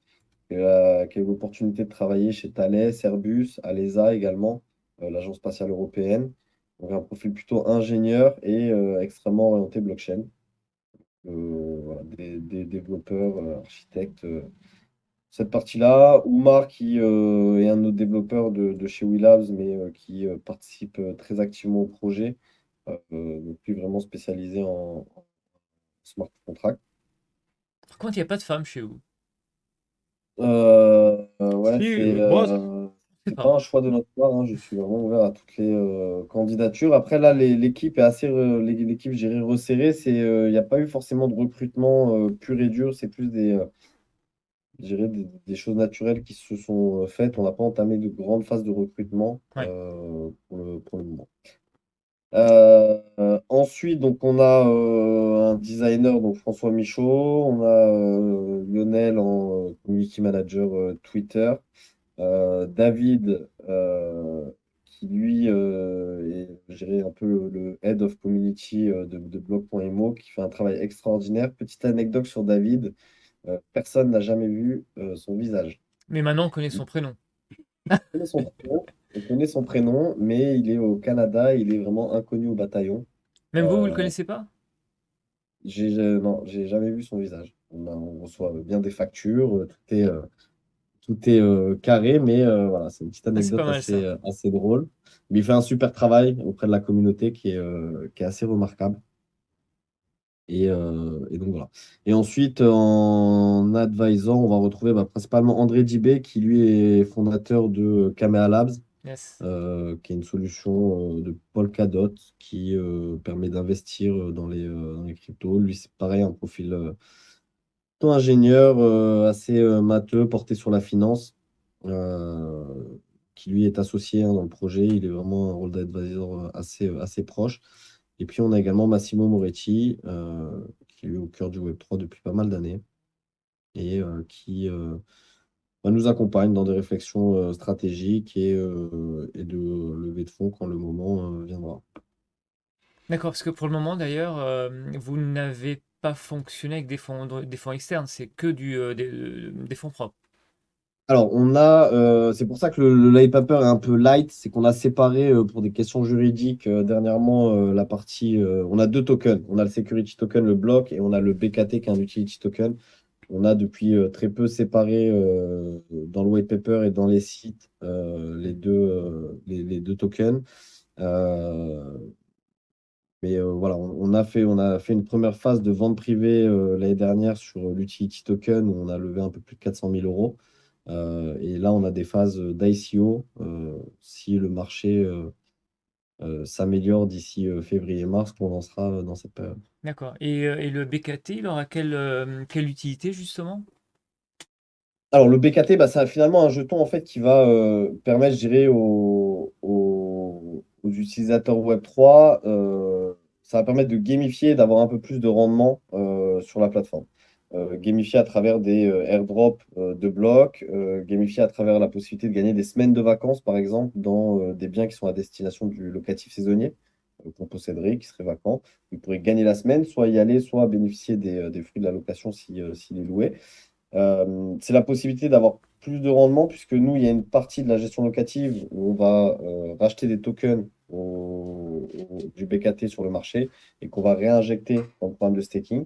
[SPEAKER 5] qui a eu l'opportunité de travailler chez Thales, Airbus, Alesa également, l'Agence spatiale européenne. Donc un profil plutôt ingénieur et extrêmement orienté blockchain. Voilà, des développeurs, architectes cette partie-là. Oumar, qui est un de nos développeurs de chez WeLabs, mais qui participe très activement au projet. Donc lui, vraiment spécialisé en smart contract.
[SPEAKER 4] Par contre, il n'y a pas de femmes chez vous.
[SPEAKER 5] Ouais,
[SPEAKER 3] Si, bon,
[SPEAKER 4] C'est
[SPEAKER 5] c'est
[SPEAKER 4] pas.
[SPEAKER 5] pas un choix de notre part, hein. Je suis vraiment ouvert à toutes les candidatures. Après, là, l'équipe est assez, l'équipe, je dirais, resserrée. Il n'y a pas eu forcément de recrutement pur et dur. C'est plus je dirais des choses naturelles qui se sont faites. On n'a pas entamé de grandes phases de recrutement
[SPEAKER 4] Ouais.
[SPEAKER 5] pour le moment. Ensuite, donc, on a un designer, donc François Michaud. On a Lionel en community manager Twitter. David, qui lui est, je dirais, un peu le head of community de blog.imo, qui fait un travail extraordinaire. Petite anecdote sur David, personne n'a jamais vu son visage.
[SPEAKER 4] Mais maintenant, on connaît son prénom.
[SPEAKER 5] On connaît son prénom, on connaît son prénom, mais il est au Canada, il est vraiment inconnu au bataillon.
[SPEAKER 4] Même vous, vous le
[SPEAKER 5] Euh,
[SPEAKER 4] connaissez pas?
[SPEAKER 5] Non, j'ai jamais vu son visage. On reçoit bien des factures, tout est carré, mais voilà, c'est une petite
[SPEAKER 4] Ah, c'est pas
[SPEAKER 5] anecdote
[SPEAKER 4] mal ça.
[SPEAKER 5] assez drôle. Mais il fait un super travail auprès de la communauté qui est assez remarquable. Et donc voilà. Et ensuite, en advisor, on va retrouver principalement André Dibé, qui lui est fondateur de Kamea Labs,
[SPEAKER 4] Yes.
[SPEAKER 5] qui est une solution de Polkadot qui permet d'investir dans les cryptos. Lui, c'est pareil, un profil plutôt ingénieur, assez matheux, porté sur la finance, euh, qui lui est associé dans le projet. Il est vraiment un rôle d'advisor assez proche. Et puis, on a également Massimo Moretti, qui lui est au cœur du Web3 depuis pas mal d'années et qui nous accompagne dans des réflexions stratégiques et de levée de fonds quand le moment viendra.
[SPEAKER 4] D'accord, parce que pour le moment d'ailleurs, vous n'avez pas fonctionné avec des fonds externes, c'est que des fonds propres.
[SPEAKER 5] Alors, c'est pour ça que le light paper est un peu light, c'est qu'on a séparé pour des questions juridiques dernièrement la partie. On a deux tokens. On a le security token, le bloc, et on a le BKT qui est un utility token. On a depuis très peu séparé dans le white paper et dans les sites les deux tokens. Euh, mais voilà, on a fait une première phase de vente privée l'année dernière sur l'utility token où on a levé un peu plus de 400 000 euros. Et là, on a des phases d'ICO. Si le marché s'améliore d'ici février-mars, on lancera dans cette période.
[SPEAKER 4] D'accord. Et le BKT, il aura quelle utilité justement?
[SPEAKER 5] Alors, le BKT, c'est finalement un jeton en fait, qui va permettre, je dirais, aux utilisateurs Web3, ça va permettre de gamifier, d'avoir un peu plus de rendement sur la plateforme. Gamifier à travers des airdrops de blocs, gamifier à travers la possibilité de gagner des semaines de vacances, par exemple, dans des biens qui sont à destination du locatif saisonnier qu'on posséderait, qui serait vacant. Vous pourrez gagner la semaine, soit y aller, soit bénéficier des fruits de la location s'il est loué. C'est la possibilité d'avoir plus de rendement, puisque nous, il y a une partie de la gestion locative où on va racheter des tokens du BKT sur le marché et qu'on va réinjecter dans le programme de staking,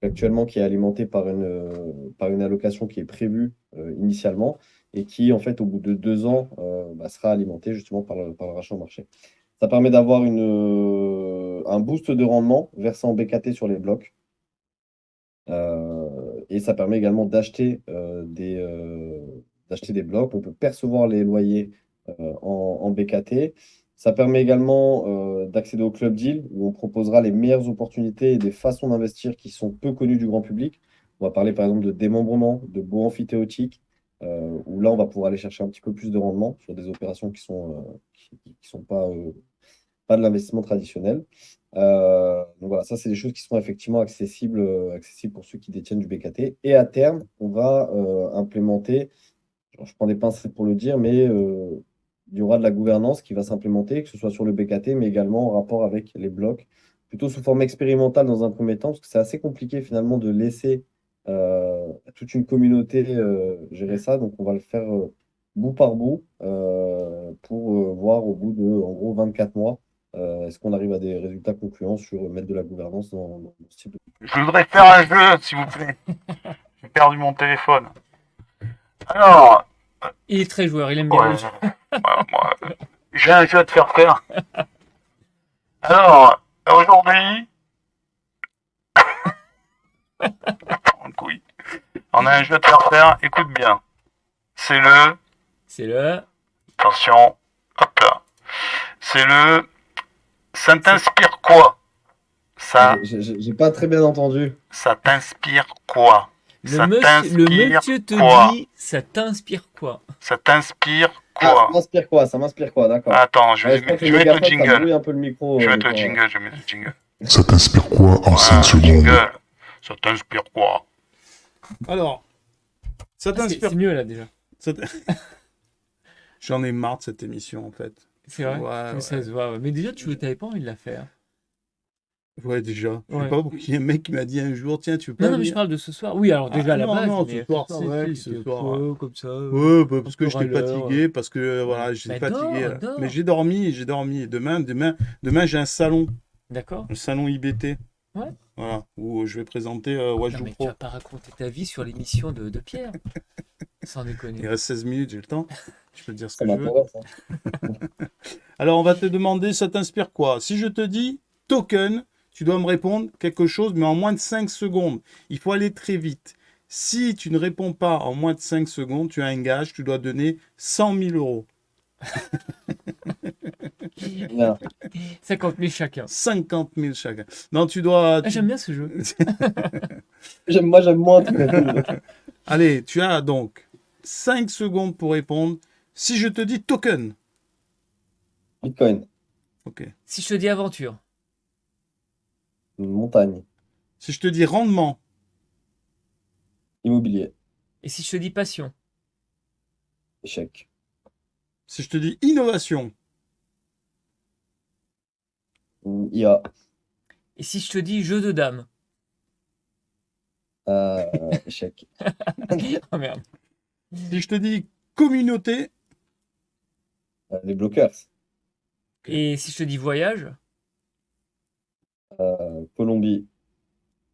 [SPEAKER 5] actuellement qui est alimenté par une allocation qui est prévue initialement et qui, en fait, au bout de 2 ans, sera alimentée justement par le rachat au marché. Ça permet d'avoir un boost de rendement versé en BKT sur les blocs. Et ça permet également d'acheter des blocs. On peut percevoir les loyers en BKT. Ça permet également d'accéder au club deal où on proposera les meilleures opportunités et des façons d'investir qui sont peu connues du grand public. On va parler par exemple de démembrement, de baux amphithéotiques, où là on va pouvoir aller chercher un petit peu plus de rendement sur des opérations qui sont pas de l'investissement traditionnel. Donc voilà, ça, c'est des choses qui sont effectivement accessibles pour ceux qui détiennent du BKT. Et à terme, on va implémenter, alors, je prends des pincettes pour le dire, mais il y aura de la gouvernance qui va s'implémenter, que ce soit sur le BKT, mais également en rapport avec les blocs, plutôt sous forme expérimentale dans un premier temps, parce que c'est assez compliqué finalement de laisser toute une communauté gérer ça. Donc on va le faire bout par bout pour voir au bout de, en gros, 24 mois, est-ce qu'on arrive à des résultats concluants sur mettre de la gouvernance dans ce type de...
[SPEAKER 2] Je voudrais faire un jeu, s'il vous plaît. J'ai perdu mon téléphone. Alors,
[SPEAKER 4] Il est très joueur, il aime bien
[SPEAKER 2] ouais,
[SPEAKER 4] les jeux.
[SPEAKER 2] moi, j'ai un jeu à te faire faire. Alors, aujourd'hui, en couille, on a un jeu à te faire faire. Écoute bien. C'est le...
[SPEAKER 4] C'est le.
[SPEAKER 2] Attention. Hop là. C'est le... Ça t'inspire quoi? Ça,
[SPEAKER 5] J'ai pas très bien entendu.
[SPEAKER 2] ça t'inspire quoi? Ça
[SPEAKER 4] Le
[SPEAKER 2] t'inspire
[SPEAKER 4] monsieur te
[SPEAKER 2] quoi?
[SPEAKER 4] dit, ça t'inspire quoi?
[SPEAKER 2] Ça t'inspire
[SPEAKER 5] Ah, ça
[SPEAKER 2] quoi?
[SPEAKER 5] m'inspire quoi? Ça m'inspire quoi? D'accord.
[SPEAKER 2] Attends, je
[SPEAKER 5] Ouais,
[SPEAKER 2] vais,
[SPEAKER 5] je crois que
[SPEAKER 2] je
[SPEAKER 5] le
[SPEAKER 2] vais mettre le
[SPEAKER 5] mégaphone, ça
[SPEAKER 2] jingle.
[SPEAKER 5] brouille un peu le micro.
[SPEAKER 2] Je vais
[SPEAKER 5] des
[SPEAKER 2] mettre le
[SPEAKER 5] fois.
[SPEAKER 2] jingle, je vais mettre le jingle.
[SPEAKER 1] Ça t'inspire quoi en
[SPEAKER 2] Voilà,
[SPEAKER 1] 5
[SPEAKER 2] le
[SPEAKER 1] secondes?
[SPEAKER 2] jingle. Ça t'inspire quoi?
[SPEAKER 3] Alors, ça
[SPEAKER 4] Ah,
[SPEAKER 3] t'inspire.
[SPEAKER 4] c'est mieux là déjà.
[SPEAKER 3] ça t- J'en ai marre de cette émission, en fait.
[SPEAKER 4] C'est vrai.
[SPEAKER 3] Ouais,
[SPEAKER 4] Mais ça se voit. Ouais. Mais déjà, tu n'avais pas envie de la faire.
[SPEAKER 3] ouais, déjà. Je sais
[SPEAKER 4] Ouais.
[SPEAKER 3] pas pourquoi il y a un mec qui m'a dit un jour, tiens, tu veux pas
[SPEAKER 4] Non, mais je
[SPEAKER 3] venir?
[SPEAKER 4] parle de ce soir. Oui, alors déjà à la
[SPEAKER 3] non,
[SPEAKER 4] base.
[SPEAKER 3] non,
[SPEAKER 4] mais
[SPEAKER 3] ce soir,
[SPEAKER 4] ouais,
[SPEAKER 3] si,
[SPEAKER 4] tu
[SPEAKER 3] ce
[SPEAKER 4] étais
[SPEAKER 3] soir.
[SPEAKER 4] comme ça.
[SPEAKER 3] Ouais, parce que
[SPEAKER 4] peu
[SPEAKER 3] j'étais
[SPEAKER 4] râleur,
[SPEAKER 3] fatigué, parce que voilà, j'étais
[SPEAKER 4] Bah,
[SPEAKER 3] fatigué.
[SPEAKER 4] dors, dors.
[SPEAKER 3] Mais j'ai dormi. Demain, j'ai un salon
[SPEAKER 4] D'accord.
[SPEAKER 3] IBT.
[SPEAKER 4] Ouais.
[SPEAKER 3] Voilà, où je vais présenter
[SPEAKER 4] Non,
[SPEAKER 3] Wajou
[SPEAKER 4] mais tu
[SPEAKER 3] Pro.
[SPEAKER 4] vas pas raconter ta vie sur l'émission de Pierre, sans
[SPEAKER 3] Il
[SPEAKER 4] déconner.
[SPEAKER 3] reste 16 minutes, j'ai le temps. Je peux te dire ce
[SPEAKER 5] Ça
[SPEAKER 3] que je veux.
[SPEAKER 5] m'intéresse, hein.
[SPEAKER 3] Alors, on va te demander, ça t'inspire quoi? Si je te dis token, tu dois me répondre quelque chose, mais en moins de 5 secondes. Il faut aller très vite. Si tu ne réponds pas en moins de 5 secondes, tu as un gage, tu dois donner 100 000 euros.
[SPEAKER 5] Bien.
[SPEAKER 4] 50 000 chacun.
[SPEAKER 3] 50 000 chacun. Non, tu dois...
[SPEAKER 4] Ah, j'aime bien ce jeu.
[SPEAKER 5] Moi, j'aime moins en tout cas.
[SPEAKER 3] Allez, tu as donc 5 secondes pour répondre. Si je te dis token,
[SPEAKER 5] Bitcoin,
[SPEAKER 3] ok.
[SPEAKER 4] Si je te dis aventure,
[SPEAKER 5] montagne,
[SPEAKER 3] Si je te dis rendement,
[SPEAKER 5] immobilier,
[SPEAKER 4] et si je te dis passion,
[SPEAKER 5] échec,
[SPEAKER 3] si je te dis innovation,
[SPEAKER 5] IA,
[SPEAKER 4] et si je te dis jeu de dames.
[SPEAKER 5] échec,
[SPEAKER 4] Oh merde.
[SPEAKER 3] si je te dis communauté,
[SPEAKER 5] les blockers,
[SPEAKER 4] Et si je te dis voyage,
[SPEAKER 5] Colombie,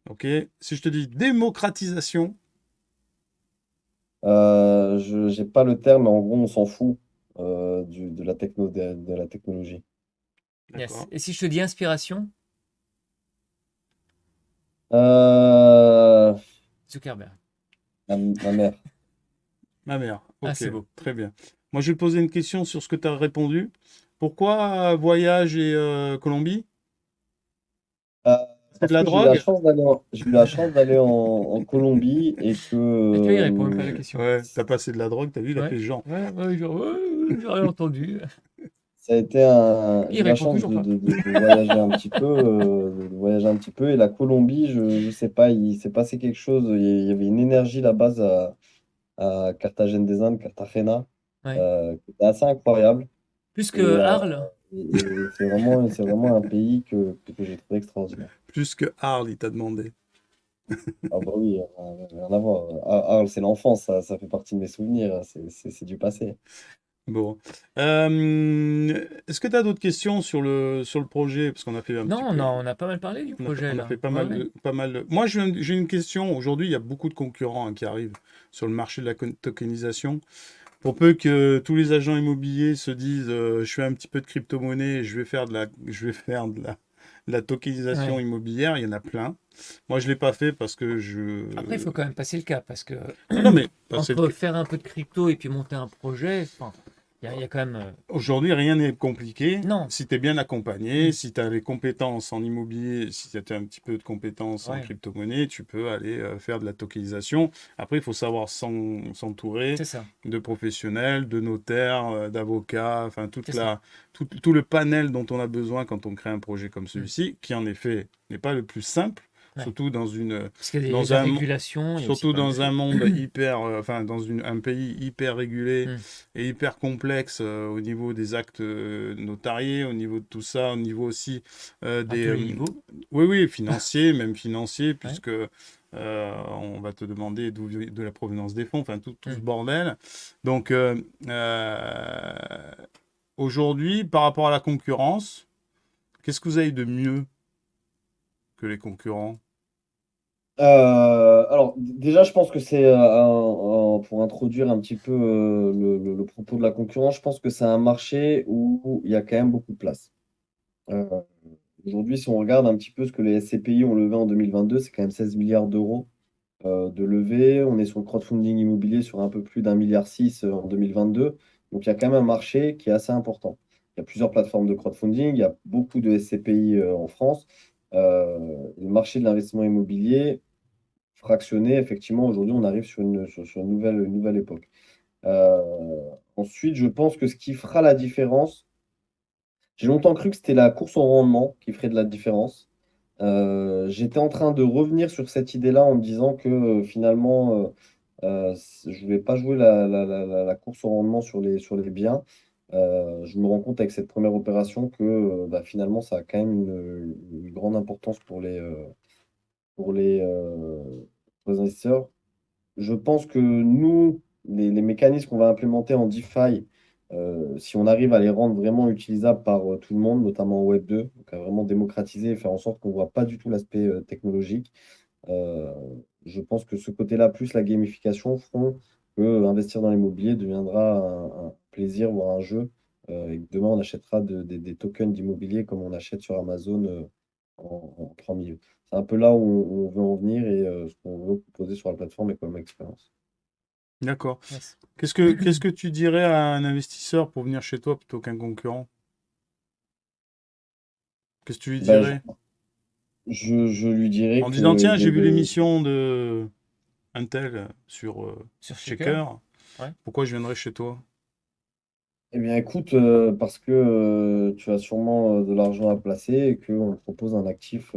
[SPEAKER 3] ok. Si je te dis démocratisation,
[SPEAKER 5] je j'ai pas le terme, mais en gros, on s'en fout de la de la technologie.
[SPEAKER 4] yes.
[SPEAKER 3] d'accord.
[SPEAKER 4] Et si je te dis inspiration,
[SPEAKER 5] Euh,
[SPEAKER 4] Zuckerberg.
[SPEAKER 5] ma mère.
[SPEAKER 3] Ma mère,
[SPEAKER 4] Ah,
[SPEAKER 3] ok,
[SPEAKER 4] c'est bon.
[SPEAKER 3] très bien. Moi, je vais te poser une question sur ce que tu as répondu. Pourquoi voyage et Colombie?
[SPEAKER 5] Euh,
[SPEAKER 3] C'est de
[SPEAKER 5] parce
[SPEAKER 3] la
[SPEAKER 5] que j'ai eu la
[SPEAKER 3] drogue?
[SPEAKER 5] chance j'ai eu la chance d'aller en Colombie et que
[SPEAKER 4] Et tu vois, il répond même pas à la question.
[SPEAKER 3] Ouais, t'as passé de la drogue, t'as vu, il a
[SPEAKER 4] Ouais,
[SPEAKER 3] fait genre.
[SPEAKER 4] ouais, genre, ouais, j'ai rien entendu.
[SPEAKER 5] ça a été
[SPEAKER 4] Il
[SPEAKER 5] j'ai eu la
[SPEAKER 4] répond
[SPEAKER 5] chance
[SPEAKER 4] toujours pas.
[SPEAKER 5] de voyager un petit peu, et la Colombie, je sais pas, il s'est passé quelque chose. Il y avait une énergie là-bas à Carthagène des Indes, Cartagena,
[SPEAKER 4] Ouais.
[SPEAKER 5] qui était assez incroyable.
[SPEAKER 4] Plus
[SPEAKER 5] Et,
[SPEAKER 4] que Arles.
[SPEAKER 5] c'est vraiment un pays que j'ai trouvé extraordinaire.
[SPEAKER 3] Plus que Arles, il t'a demandé.
[SPEAKER 5] Ah bah oui, rien à voir. Arles, c'est l'enfance, ça fait partie de mes souvenirs, c'est du passé.
[SPEAKER 3] Bon. Est-ce que tu as d'autres questions sur le projet? Parce qu'on a fait un petit
[SPEAKER 4] Non,
[SPEAKER 3] peu.
[SPEAKER 4] on a pas mal parlé du projet
[SPEAKER 3] On a
[SPEAKER 4] là.
[SPEAKER 3] fait pas
[SPEAKER 4] Ouais,
[SPEAKER 3] mal
[SPEAKER 4] ouais.
[SPEAKER 3] de. Moi, j'ai une question. Aujourd'hui, il y a beaucoup de concurrents qui arrivent sur le marché de la tokenisation. Pour peu que tous les agents immobiliers se disent, je fais un petit peu de crypto-monnaie, et je vais faire de la tokenisation
[SPEAKER 4] Ouais.
[SPEAKER 3] immobilière, il y en a plein. Moi, je l'ai pas fait parce que je.
[SPEAKER 4] Après, il faut quand même passer le cap parce que
[SPEAKER 3] Non, non, mais parce
[SPEAKER 4] entre
[SPEAKER 3] que
[SPEAKER 4] faire un peu de crypto et puis monter un projet, enfin, il y a quand même.
[SPEAKER 3] aujourd'hui, rien n'est compliqué.
[SPEAKER 4] Non.
[SPEAKER 3] Si tu es bien accompagné,
[SPEAKER 4] Mm.
[SPEAKER 3] si tu as les compétences en immobilier, si tu as un petit peu de compétences en
[SPEAKER 4] Ouais,
[SPEAKER 3] crypto-monnaie, tu peux aller faire de la tokenisation. Après, il faut savoir s'entourer
[SPEAKER 4] c'est ça.
[SPEAKER 3] de professionnels, de notaires, d'avocats, enfin
[SPEAKER 4] C'est ça.
[SPEAKER 3] tout le panel dont on a besoin quand on crée un projet comme
[SPEAKER 4] Mm.
[SPEAKER 3] celui-ci, qui en effet n'est pas le plus simple,
[SPEAKER 4] Ouais.
[SPEAKER 3] surtout dans une
[SPEAKER 4] Parce qu'il y a
[SPEAKER 3] dans
[SPEAKER 4] la
[SPEAKER 3] un
[SPEAKER 4] régulation, il y a aussi
[SPEAKER 3] surtout
[SPEAKER 4] pas mal de
[SPEAKER 3] dans un
[SPEAKER 4] choses.
[SPEAKER 3] monde hyper, enfin dans un pays hyper régulé
[SPEAKER 4] Mm.
[SPEAKER 3] et hyper complexe au niveau des actes notariés, au niveau de tout ça, au niveau aussi
[SPEAKER 4] À
[SPEAKER 3] des,
[SPEAKER 4] tous les niveaux.
[SPEAKER 3] oui oui, financiers, même financiers,
[SPEAKER 4] Ouais.
[SPEAKER 3] puisque on va te demander de la provenance des fonds, enfin tout ce
[SPEAKER 4] Mm.
[SPEAKER 3] bordel. Donc aujourd'hui, par rapport à la concurrence, qu'est-ce que vous avez de mieux que les concurrents?
[SPEAKER 5] Alors, déjà, je pense que c'est pour introduire un petit peu le propos de la concurrence, je pense que c'est un marché où il y a quand même beaucoup de place. Euh, Aujourd'hui, si on regarde un petit peu ce que les SCPI ont levé en 2022, c'est quand même 16 milliards d'euros de levée. On est sur le crowdfunding immobilier sur un peu plus d'1,6 milliard en 2022. Donc, il y a quand même un marché qui est assez important. Il y a plusieurs plateformes de crowdfunding, il y a beaucoup de SCPI en France. Le marché de l'investissement immobilier fractionné, effectivement, aujourd'hui, on arrive sur une nouvelle époque. Ensuite, je pense que ce qui fera la différence, j'ai longtemps cru que c'était la course au rendement qui ferait de la différence. J'étais en train de revenir sur cette idée-là en me disant que finalement, je ne vais pas jouer la course au rendement sur les biens. Je me rends compte avec cette première opération que bah, finalement, ça a quand même une grande importance pour pour les investisseurs. Je pense que nous, les mécanismes qu'on va implémenter en DeFi, Si on arrive à les rendre vraiment utilisables par tout le monde, notamment en Web 2, donc à vraiment démocratiser et faire en sorte qu'on ne voit pas du tout l'aspect technologique, euh, je pense que ce côté-là, plus la gamification, feront que investir dans l'immobilier deviendra un plaisir, voire un jeu. Et que demain, on achètera des tokens d'immobilier comme on achète sur Amazon en 3000. C'est un peu là où on veut en venir et ce qu'on veut proposer sur la plateforme et comme expérience.
[SPEAKER 3] D'accord.
[SPEAKER 4] Yes.
[SPEAKER 3] Qu'est-ce que tu dirais à un investisseur pour venir chez toi plutôt qu'un concurrent? Qu'est-ce que tu lui
[SPEAKER 5] Ben,
[SPEAKER 3] dirais?
[SPEAKER 5] je lui dirais
[SPEAKER 3] En disant, tiens, j'ai vu
[SPEAKER 5] de-
[SPEAKER 3] l'émission de Intel sur
[SPEAKER 4] Sur
[SPEAKER 3] Checker.
[SPEAKER 4] Shaker. Ouais.
[SPEAKER 3] Pourquoi je viendrais chez toi?
[SPEAKER 5] Eh bien, écoute, parce que tu as sûrement de l'argent à placer et qu'on te propose un actif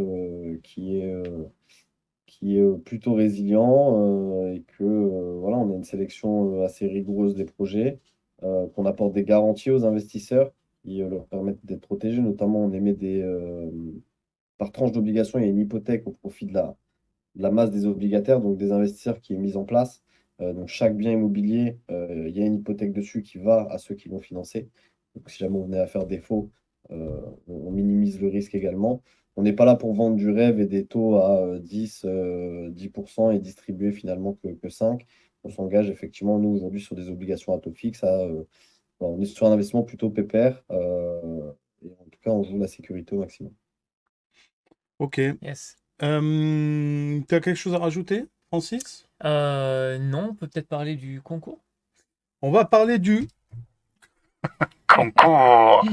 [SPEAKER 5] qui est plutôt résilient et que voilà, on a une sélection assez rigoureuse des projets, qu'on apporte des garanties aux investisseurs qui leur permettent d'être protégés. Notamment, on émet par tranche d'obligation, il y a une hypothèque au profit de la masse des obligataires, donc des investisseurs qui est mise en place. Donc chaque bien immobilier, il y a une hypothèque dessus qui va à ceux qui vont financer. Donc si jamais on venait à faire défaut, on minimise le risque également. On n'est pas là pour vendre du rêve et des taux à 10% et distribuer finalement que 5. On s'engage effectivement, nous, aujourd'hui, sur des obligations à taux fixe. Voilà, on est sur un investissement plutôt pépère. Et en tout cas, on joue la sécurité au maximum.
[SPEAKER 3] Ok.
[SPEAKER 4] Yes.
[SPEAKER 3] Tu as quelque chose à rajouter, Francis?
[SPEAKER 4] Non, on peut peut-être parler du concours.
[SPEAKER 3] On va parler du...
[SPEAKER 2] Concours.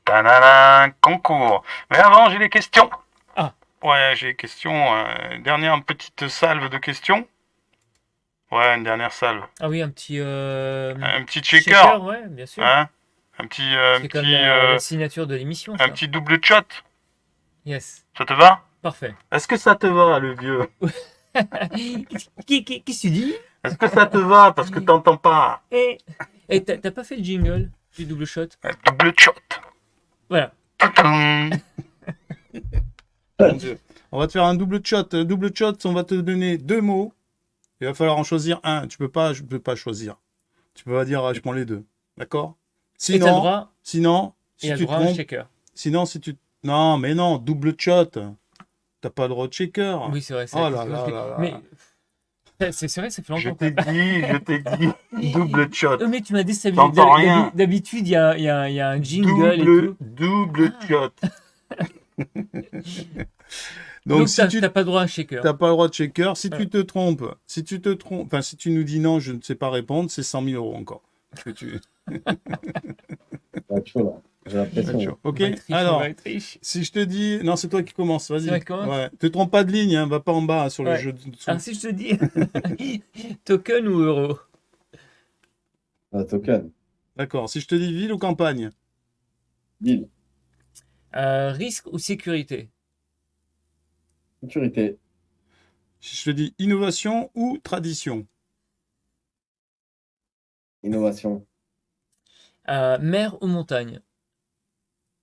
[SPEAKER 2] Tadadam, concours. Mais avant, j'ai des questions.
[SPEAKER 4] Ah.
[SPEAKER 2] Ouais, j'ai des questions. Dernière petite salve de questions. Ouais, une dernière salve.
[SPEAKER 4] Ah oui, un petit
[SPEAKER 2] Un petit
[SPEAKER 4] shaker,
[SPEAKER 2] checker.
[SPEAKER 4] ouais, bien sûr.
[SPEAKER 2] Hein? Un petit,
[SPEAKER 4] C'est comme la signature de l'émission,
[SPEAKER 2] un
[SPEAKER 4] ça.
[SPEAKER 2] petit double shot.
[SPEAKER 4] Yes,
[SPEAKER 2] Ça te va?
[SPEAKER 4] parfait.
[SPEAKER 2] Est-ce que ça te va, le vieux?
[SPEAKER 4] Qu'est-ce que tu dis?
[SPEAKER 2] Est-ce que ça te va? Parce que t'entends pas.
[SPEAKER 4] Et t'as pas fait le jingle du double shot?
[SPEAKER 2] Un double shot.
[SPEAKER 4] Voilà.
[SPEAKER 2] Tadam.
[SPEAKER 3] Mon Dieu. On va te faire un double shot. Double shot, on va te donner 2 mots. Il va falloir en choisir un. Je peux pas choisir. Tu peux pas dire, ah, je prends les 2. D'accord?
[SPEAKER 4] Et t'as le
[SPEAKER 3] Sinon,
[SPEAKER 4] droit,
[SPEAKER 3] sinon,
[SPEAKER 4] et
[SPEAKER 3] si
[SPEAKER 4] le
[SPEAKER 3] tu te
[SPEAKER 4] droit à un
[SPEAKER 3] trompes,
[SPEAKER 4] shaker.
[SPEAKER 3] sinon, si tu... Non, mais non, double shot. T'as pas le droit de shaker.
[SPEAKER 4] Oui, c'est vrai.
[SPEAKER 3] Oh là là là là.
[SPEAKER 4] Mais c'est vrai, ça fait
[SPEAKER 2] Je
[SPEAKER 4] longtemps.
[SPEAKER 2] je t'ai dit, double shot.
[SPEAKER 4] Mais tu m'as déstabilisé.
[SPEAKER 2] T'entends rien.
[SPEAKER 4] D'habitude, il y a un jingle et tout.
[SPEAKER 2] Double shot.
[SPEAKER 3] Donc, si tu
[SPEAKER 4] t'as pas le droit à un shaker.
[SPEAKER 3] t'as pas le droit de shaker, si
[SPEAKER 4] Ouais.
[SPEAKER 3] tu te trompes, enfin, si tu nous dis non, je ne sais pas répondre, c'est 100 000 € encore. Que tu...
[SPEAKER 5] Ouais, chaud, là. J'ai l'impression.
[SPEAKER 3] Ok,
[SPEAKER 4] On va être riche, on
[SPEAKER 3] alors,
[SPEAKER 4] va être riche.
[SPEAKER 3] si je te dis... Non, c'est toi qui commence,
[SPEAKER 4] C'est
[SPEAKER 3] vas-y.
[SPEAKER 4] moi qui commence
[SPEAKER 3] Ouais. Te trompe pas de ligne, hein, va pas en bas sur le
[SPEAKER 4] Ouais.
[SPEAKER 3] jeu. dessous.
[SPEAKER 4] Alors si je te dis token ou euro?
[SPEAKER 5] Token.
[SPEAKER 3] D'accord, si je te dis ville ou campagne?
[SPEAKER 5] Ville.
[SPEAKER 4] Risque ou sécurité?
[SPEAKER 5] Sécurité.
[SPEAKER 3] Si je te dis innovation ou tradition?
[SPEAKER 5] Innovation.
[SPEAKER 4] Mer ou montagne?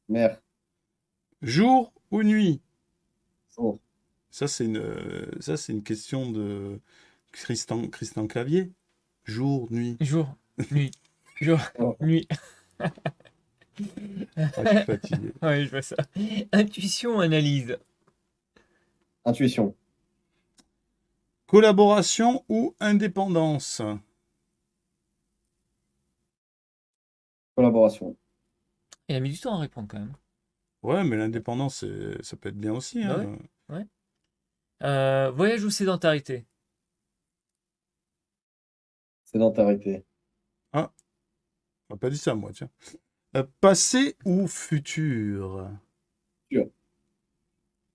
[SPEAKER 5] Mer.
[SPEAKER 3] Jour ou nuit?
[SPEAKER 5] Jour.
[SPEAKER 3] Ça, c'est une question de Christian Clavier. Jour, nuit.
[SPEAKER 4] Jour, nuit, jour,
[SPEAKER 5] Oh.
[SPEAKER 4] nuit.
[SPEAKER 3] Ah, je suis fatigué.
[SPEAKER 4] Ouais, je vois ça. Intuition, analyse.
[SPEAKER 5] Intuition.
[SPEAKER 3] Collaboration ou indépendance?
[SPEAKER 5] Collaboration.
[SPEAKER 4] Il a mis du temps à répondre quand même.
[SPEAKER 3] Ouais, mais l'indépendance, ça peut être bien aussi.
[SPEAKER 4] Bah
[SPEAKER 3] hein.
[SPEAKER 4] Voyage ou sédentarité?
[SPEAKER 5] Sédentarité.
[SPEAKER 3] On m'a pas dit ça, moi, tiens. Passé ou futur?
[SPEAKER 5] Futur.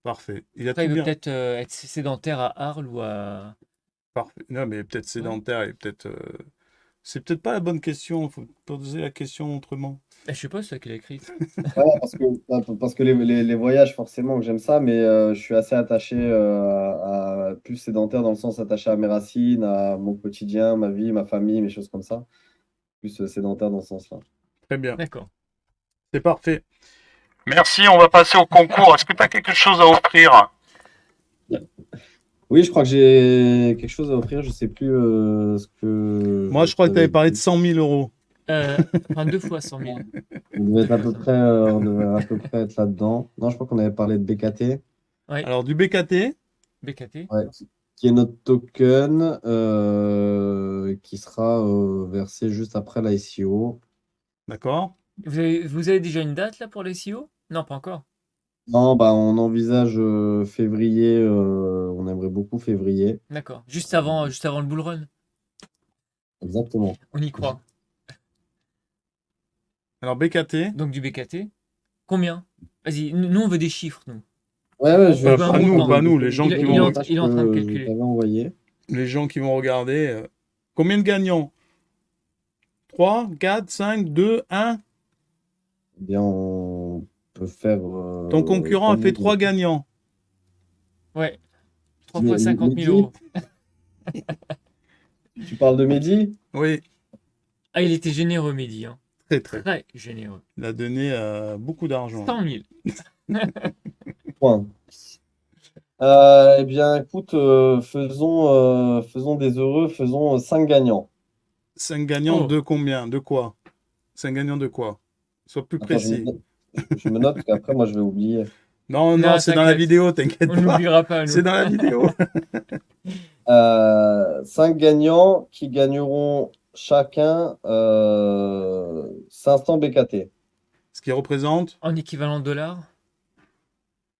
[SPEAKER 3] Parfait. Il a
[SPEAKER 4] Après, il
[SPEAKER 3] tout
[SPEAKER 4] veut
[SPEAKER 3] bien.
[SPEAKER 4] peut-être être sédentaire à Arles ou à...
[SPEAKER 3] Parfait. Non, mais peut-être sédentaire et peut-être. C'est peut-être pas la bonne question. Il faut poser la question autrement.
[SPEAKER 4] Je sais pas, c'est toi qui l'as écrit.
[SPEAKER 5] Ouais, parce que les voyages, forcément, que j'aime ça, mais je suis assez attaché à plus sédentaire dans le sens attaché à mes racines, à mon quotidien, ma vie, ma famille, mes choses comme ça. Plus sédentaire dans ce sens-là.
[SPEAKER 3] Très bien.
[SPEAKER 4] D'accord.
[SPEAKER 3] C'est parfait.
[SPEAKER 2] Merci, on va passer au concours. Est-ce que tu as quelque chose à offrir?
[SPEAKER 5] Oui, je crois que j'ai quelque chose à offrir. Je sais plus ce que.
[SPEAKER 3] Moi, je crois que tu avais parlé de 100 000 €.
[SPEAKER 4] Enfin, 2 fois 100 000.
[SPEAKER 5] On devait être à
[SPEAKER 4] Deux
[SPEAKER 5] peu
[SPEAKER 4] fois
[SPEAKER 5] près, on devait à peu près être là-dedans. Non, je crois qu'on avait parlé de BKT,
[SPEAKER 4] Ouais,
[SPEAKER 3] Alors, du BKT,
[SPEAKER 4] BKT.
[SPEAKER 5] ouais, qui est notre token qui sera versé juste après l'ICO.
[SPEAKER 3] d'accord?
[SPEAKER 4] Vous avez déjà une date là pour les CEO? Non, pas encore.
[SPEAKER 5] Non, bah, on envisage février, on aimerait beaucoup février.
[SPEAKER 4] D'accord. Juste avant le bull run.
[SPEAKER 5] Exactement.
[SPEAKER 4] On y croit.
[SPEAKER 3] Alors, BKT,
[SPEAKER 4] Donc du BKT. Combien? Vas-y, nous on veut des chiffres, nous.
[SPEAKER 5] Ouais, ouais, je
[SPEAKER 4] On
[SPEAKER 5] vais
[SPEAKER 4] veut un
[SPEAKER 3] pas nous,
[SPEAKER 4] montant.
[SPEAKER 3] pas nous, les gens
[SPEAKER 4] Il,
[SPEAKER 3] qui
[SPEAKER 4] il est
[SPEAKER 3] vont,
[SPEAKER 4] en, il est en train de
[SPEAKER 5] Je
[SPEAKER 4] calculer.
[SPEAKER 5] t'avais envoyé.
[SPEAKER 3] les gens qui vont regarder. Combien de gagnants? 3, 4, 5, 2, 1.
[SPEAKER 5] Eh bien, on peut faire
[SPEAKER 3] Ton concurrent a fait 3 gagnants.
[SPEAKER 4] Ouais. 3 fois 50 000
[SPEAKER 5] Mehdi,
[SPEAKER 4] euros.
[SPEAKER 5] tu parles de Mehdi?
[SPEAKER 3] Oui,
[SPEAKER 4] Ah, il était généreux, Mehdi. Hein.
[SPEAKER 3] très, très.
[SPEAKER 4] Très généreux.
[SPEAKER 3] Il a donné beaucoup d'argent.
[SPEAKER 4] 100 000.
[SPEAKER 5] Point. Eh bien, écoute, faisons des heureux, faisons 5 gagnants.
[SPEAKER 3] 5 gagnants
[SPEAKER 4] Oh.
[SPEAKER 3] de combien? De quoi? 5 gagnants de quoi? Sois plus
[SPEAKER 5] Attends,
[SPEAKER 3] précis.
[SPEAKER 5] je me note parce qu'après, moi, je vais oublier.
[SPEAKER 3] Non,
[SPEAKER 4] Non,
[SPEAKER 3] c'est dans la
[SPEAKER 4] t'inquiète.
[SPEAKER 3] vidéo, t'inquiète
[SPEAKER 4] On
[SPEAKER 3] pas.
[SPEAKER 4] n'oubliera pas, nous.
[SPEAKER 3] C'est dans la vidéo.
[SPEAKER 5] 5 gagnants qui gagneront chacun 500 BKT.
[SPEAKER 3] Ce qui représente
[SPEAKER 4] En équivalent de dollars.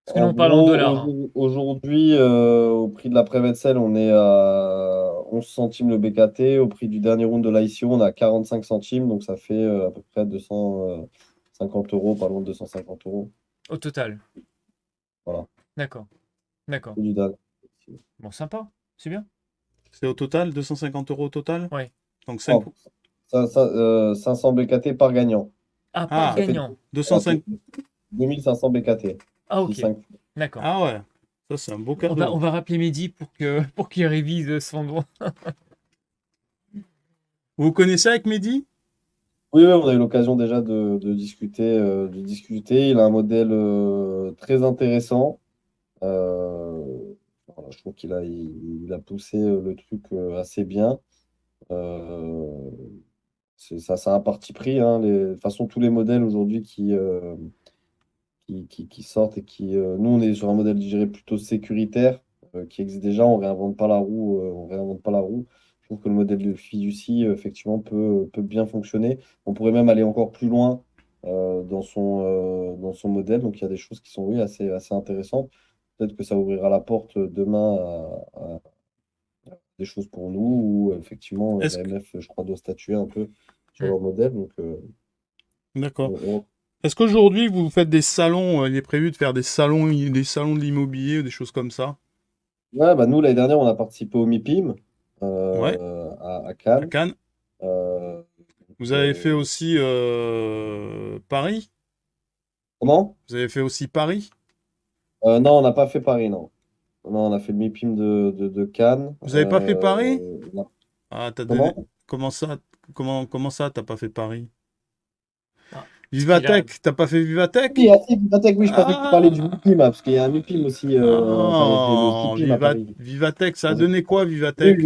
[SPEAKER 4] Parce que
[SPEAKER 5] En
[SPEAKER 4] nous, on parle en
[SPEAKER 5] gros,
[SPEAKER 4] dollars. Hein.
[SPEAKER 5] aujourd'hui, au prix de la Prévetsel, on est à 11 centimes le BKT. Au prix du dernier round de l'ICO, on est à 45 centimes. Donc, ça fait à peu près 250 euros, pas loin de 250 euros.
[SPEAKER 4] Au total.
[SPEAKER 5] Voilà.
[SPEAKER 4] D'accord. D'accord.
[SPEAKER 5] Du dalle.
[SPEAKER 4] Bon, sympa. C'est bien.
[SPEAKER 3] C'est au total 250 euros au total?
[SPEAKER 4] Ouais.
[SPEAKER 3] Donc 5.
[SPEAKER 5] Oh, 500 BKT par gagnant.
[SPEAKER 4] Ah,
[SPEAKER 3] Ah,
[SPEAKER 4] par gagnant.
[SPEAKER 3] 205.
[SPEAKER 5] 2500 BKT.
[SPEAKER 4] Ah,
[SPEAKER 5] Si
[SPEAKER 4] ok.
[SPEAKER 5] 5
[SPEAKER 4] D'accord.
[SPEAKER 3] Ah ouais, ça c'est un beau
[SPEAKER 4] On
[SPEAKER 3] cadeau.
[SPEAKER 4] va rappeler Mehdi pour qu'il révise son don.
[SPEAKER 3] Vous connaissez avec Mehdi?
[SPEAKER 5] Oui, oui, on a eu l'occasion déjà de discuter, Il a un modèle très intéressant. Euh, voilà, je trouve il a poussé le truc assez bien. Euh, ça a un parti pris. Hein, de toute façon, tous les modèles aujourd'hui qui sortent et nous, on est sur un modèle, je dirais, plutôt sécuritaire qui existe déjà. On réinvente pas la roue. On réinvente pas la roue. Je trouve que le modèle de Fiducie, effectivement, peut bien fonctionner. On pourrait même aller encore plus loin dans son modèle. Donc, il y a des choses qui sont, oui, assez intéressantes. Peut-être que ça ouvrira la porte demain à des choses pour nous, où effectivement,
[SPEAKER 3] Est-ce que...
[SPEAKER 5] l'AMF, je crois, doit statuer un peu sur
[SPEAKER 4] Mm.
[SPEAKER 5] leur modèle. Donc,
[SPEAKER 3] D'accord.
[SPEAKER 5] on-
[SPEAKER 3] Est-ce qu'aujourd'hui vous faites des salons, il est prévu de faire des salons de l'immobilier ou des choses comme ça?
[SPEAKER 5] ouais, bah, nous, l'année dernière, on a participé au MIPIM
[SPEAKER 3] Ouais,
[SPEAKER 5] à
[SPEAKER 3] à
[SPEAKER 5] Cannes.
[SPEAKER 3] Cannes.
[SPEAKER 5] Euh,
[SPEAKER 3] Vous avez fait aussi Paris?
[SPEAKER 5] Comment?
[SPEAKER 3] Vous avez fait aussi Paris?
[SPEAKER 5] Non, on n'a pas fait Paris, non. Non, on a fait le MIPIM de Cannes.
[SPEAKER 3] Vous avez pas fait Paris?
[SPEAKER 5] Non.
[SPEAKER 3] Ah, t'as donné...
[SPEAKER 5] Comment?
[SPEAKER 3] Comment ça, t'as pas fait Paris?
[SPEAKER 4] Ah,
[SPEAKER 3] Vivatech, t'as pas fait Vivatech?
[SPEAKER 5] Oui, Vivatech, oui, je pensais que tu parlais du MIPIM, hein, parce qu'il y a un MIPIM aussi, enfin, il y a le
[SPEAKER 3] Oh,
[SPEAKER 5] CIPIM à Paris.
[SPEAKER 3] Vivatech, ça a
[SPEAKER 5] Oui,
[SPEAKER 3] donné quoi, Vivatech?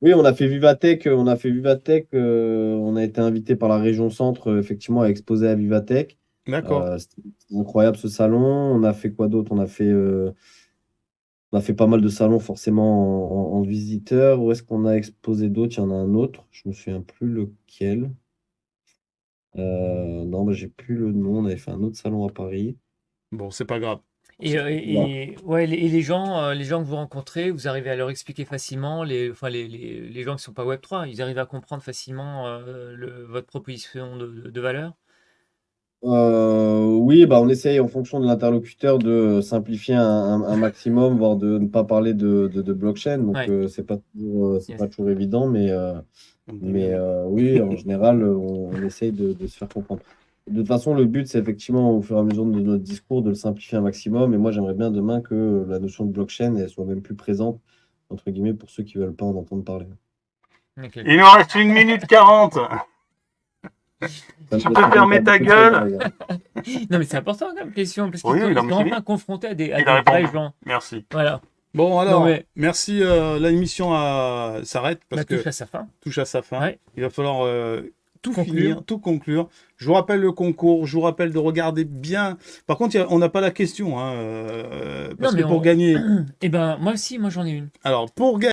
[SPEAKER 5] oui, on a fait Vivatech, on a été invité par la région Centre, effectivement, à exposer à Vivatech.
[SPEAKER 3] D'accord.
[SPEAKER 5] C'était incroyable ce salon. On a fait quoi d'autre? On a fait pas mal de salons forcément en visiteurs. Où est-ce qu'on a exposé d'autres? Il y en a un autre, je me souviens plus lequel. Non, bah, j'ai plus le nom. On avait fait un autre salon à Paris.
[SPEAKER 3] Bon, c'est pas grave.
[SPEAKER 4] Ouais, et les gens que vous rencontrez, vous arrivez à leur expliquer facilement, les gens qui ne sont pas Web3, ils arrivent à comprendre facilement votre proposition de valeur.
[SPEAKER 5] Oui, bah, on essaye en fonction de l'interlocuteur de simplifier un maximum, voire de ne pas parler de blockchain. Donc,
[SPEAKER 4] Ouais.
[SPEAKER 5] c'est
[SPEAKER 4] Yes.
[SPEAKER 5] pas toujours évident, mais oui, en général, on essaye de se faire comprendre. De toute façon, le but, c'est effectivement, au fur et à mesure de notre discours, de le simplifier un maximum. Et moi, j'aimerais bien demain que la notion de blockchain elle soit même plus présente, entre guillemets, pour ceux qui ne veulent pas en entendre parler.
[SPEAKER 4] Ok.
[SPEAKER 2] Il nous reste 1 minute 40.
[SPEAKER 5] Ça
[SPEAKER 2] Tu
[SPEAKER 5] me
[SPEAKER 2] peux
[SPEAKER 5] laisse
[SPEAKER 2] fermer
[SPEAKER 5] encore
[SPEAKER 2] ta
[SPEAKER 5] beaucoup de choses,
[SPEAKER 2] gueule?
[SPEAKER 5] les gars.
[SPEAKER 4] Non, mais c'est important comme question, parce
[SPEAKER 2] Oui,
[SPEAKER 4] qu'ils
[SPEAKER 2] il a
[SPEAKER 4] sont
[SPEAKER 2] mentionné.
[SPEAKER 4] enfin confrontés à des
[SPEAKER 2] Il a
[SPEAKER 4] vrais
[SPEAKER 2] répondu.
[SPEAKER 4] gens.
[SPEAKER 2] Merci.
[SPEAKER 4] Voilà.
[SPEAKER 3] Bon, alors,
[SPEAKER 4] Non, mais
[SPEAKER 3] merci. L'émission s'arrête parce
[SPEAKER 4] la
[SPEAKER 3] que
[SPEAKER 4] touche à sa fin.
[SPEAKER 3] touche à sa fin.
[SPEAKER 4] Ouais.
[SPEAKER 3] Il va falloir tout
[SPEAKER 4] Conclure.
[SPEAKER 3] finir, tout conclure. Je vous rappelle le concours, je vous rappelle de regarder bien. Par contre, on n'a pas la question, hein, parce
[SPEAKER 4] Non,
[SPEAKER 3] que
[SPEAKER 4] mais
[SPEAKER 3] pour gagner,
[SPEAKER 4] Eh ben, moi aussi, moi j'en ai une.
[SPEAKER 3] alors pour gagner.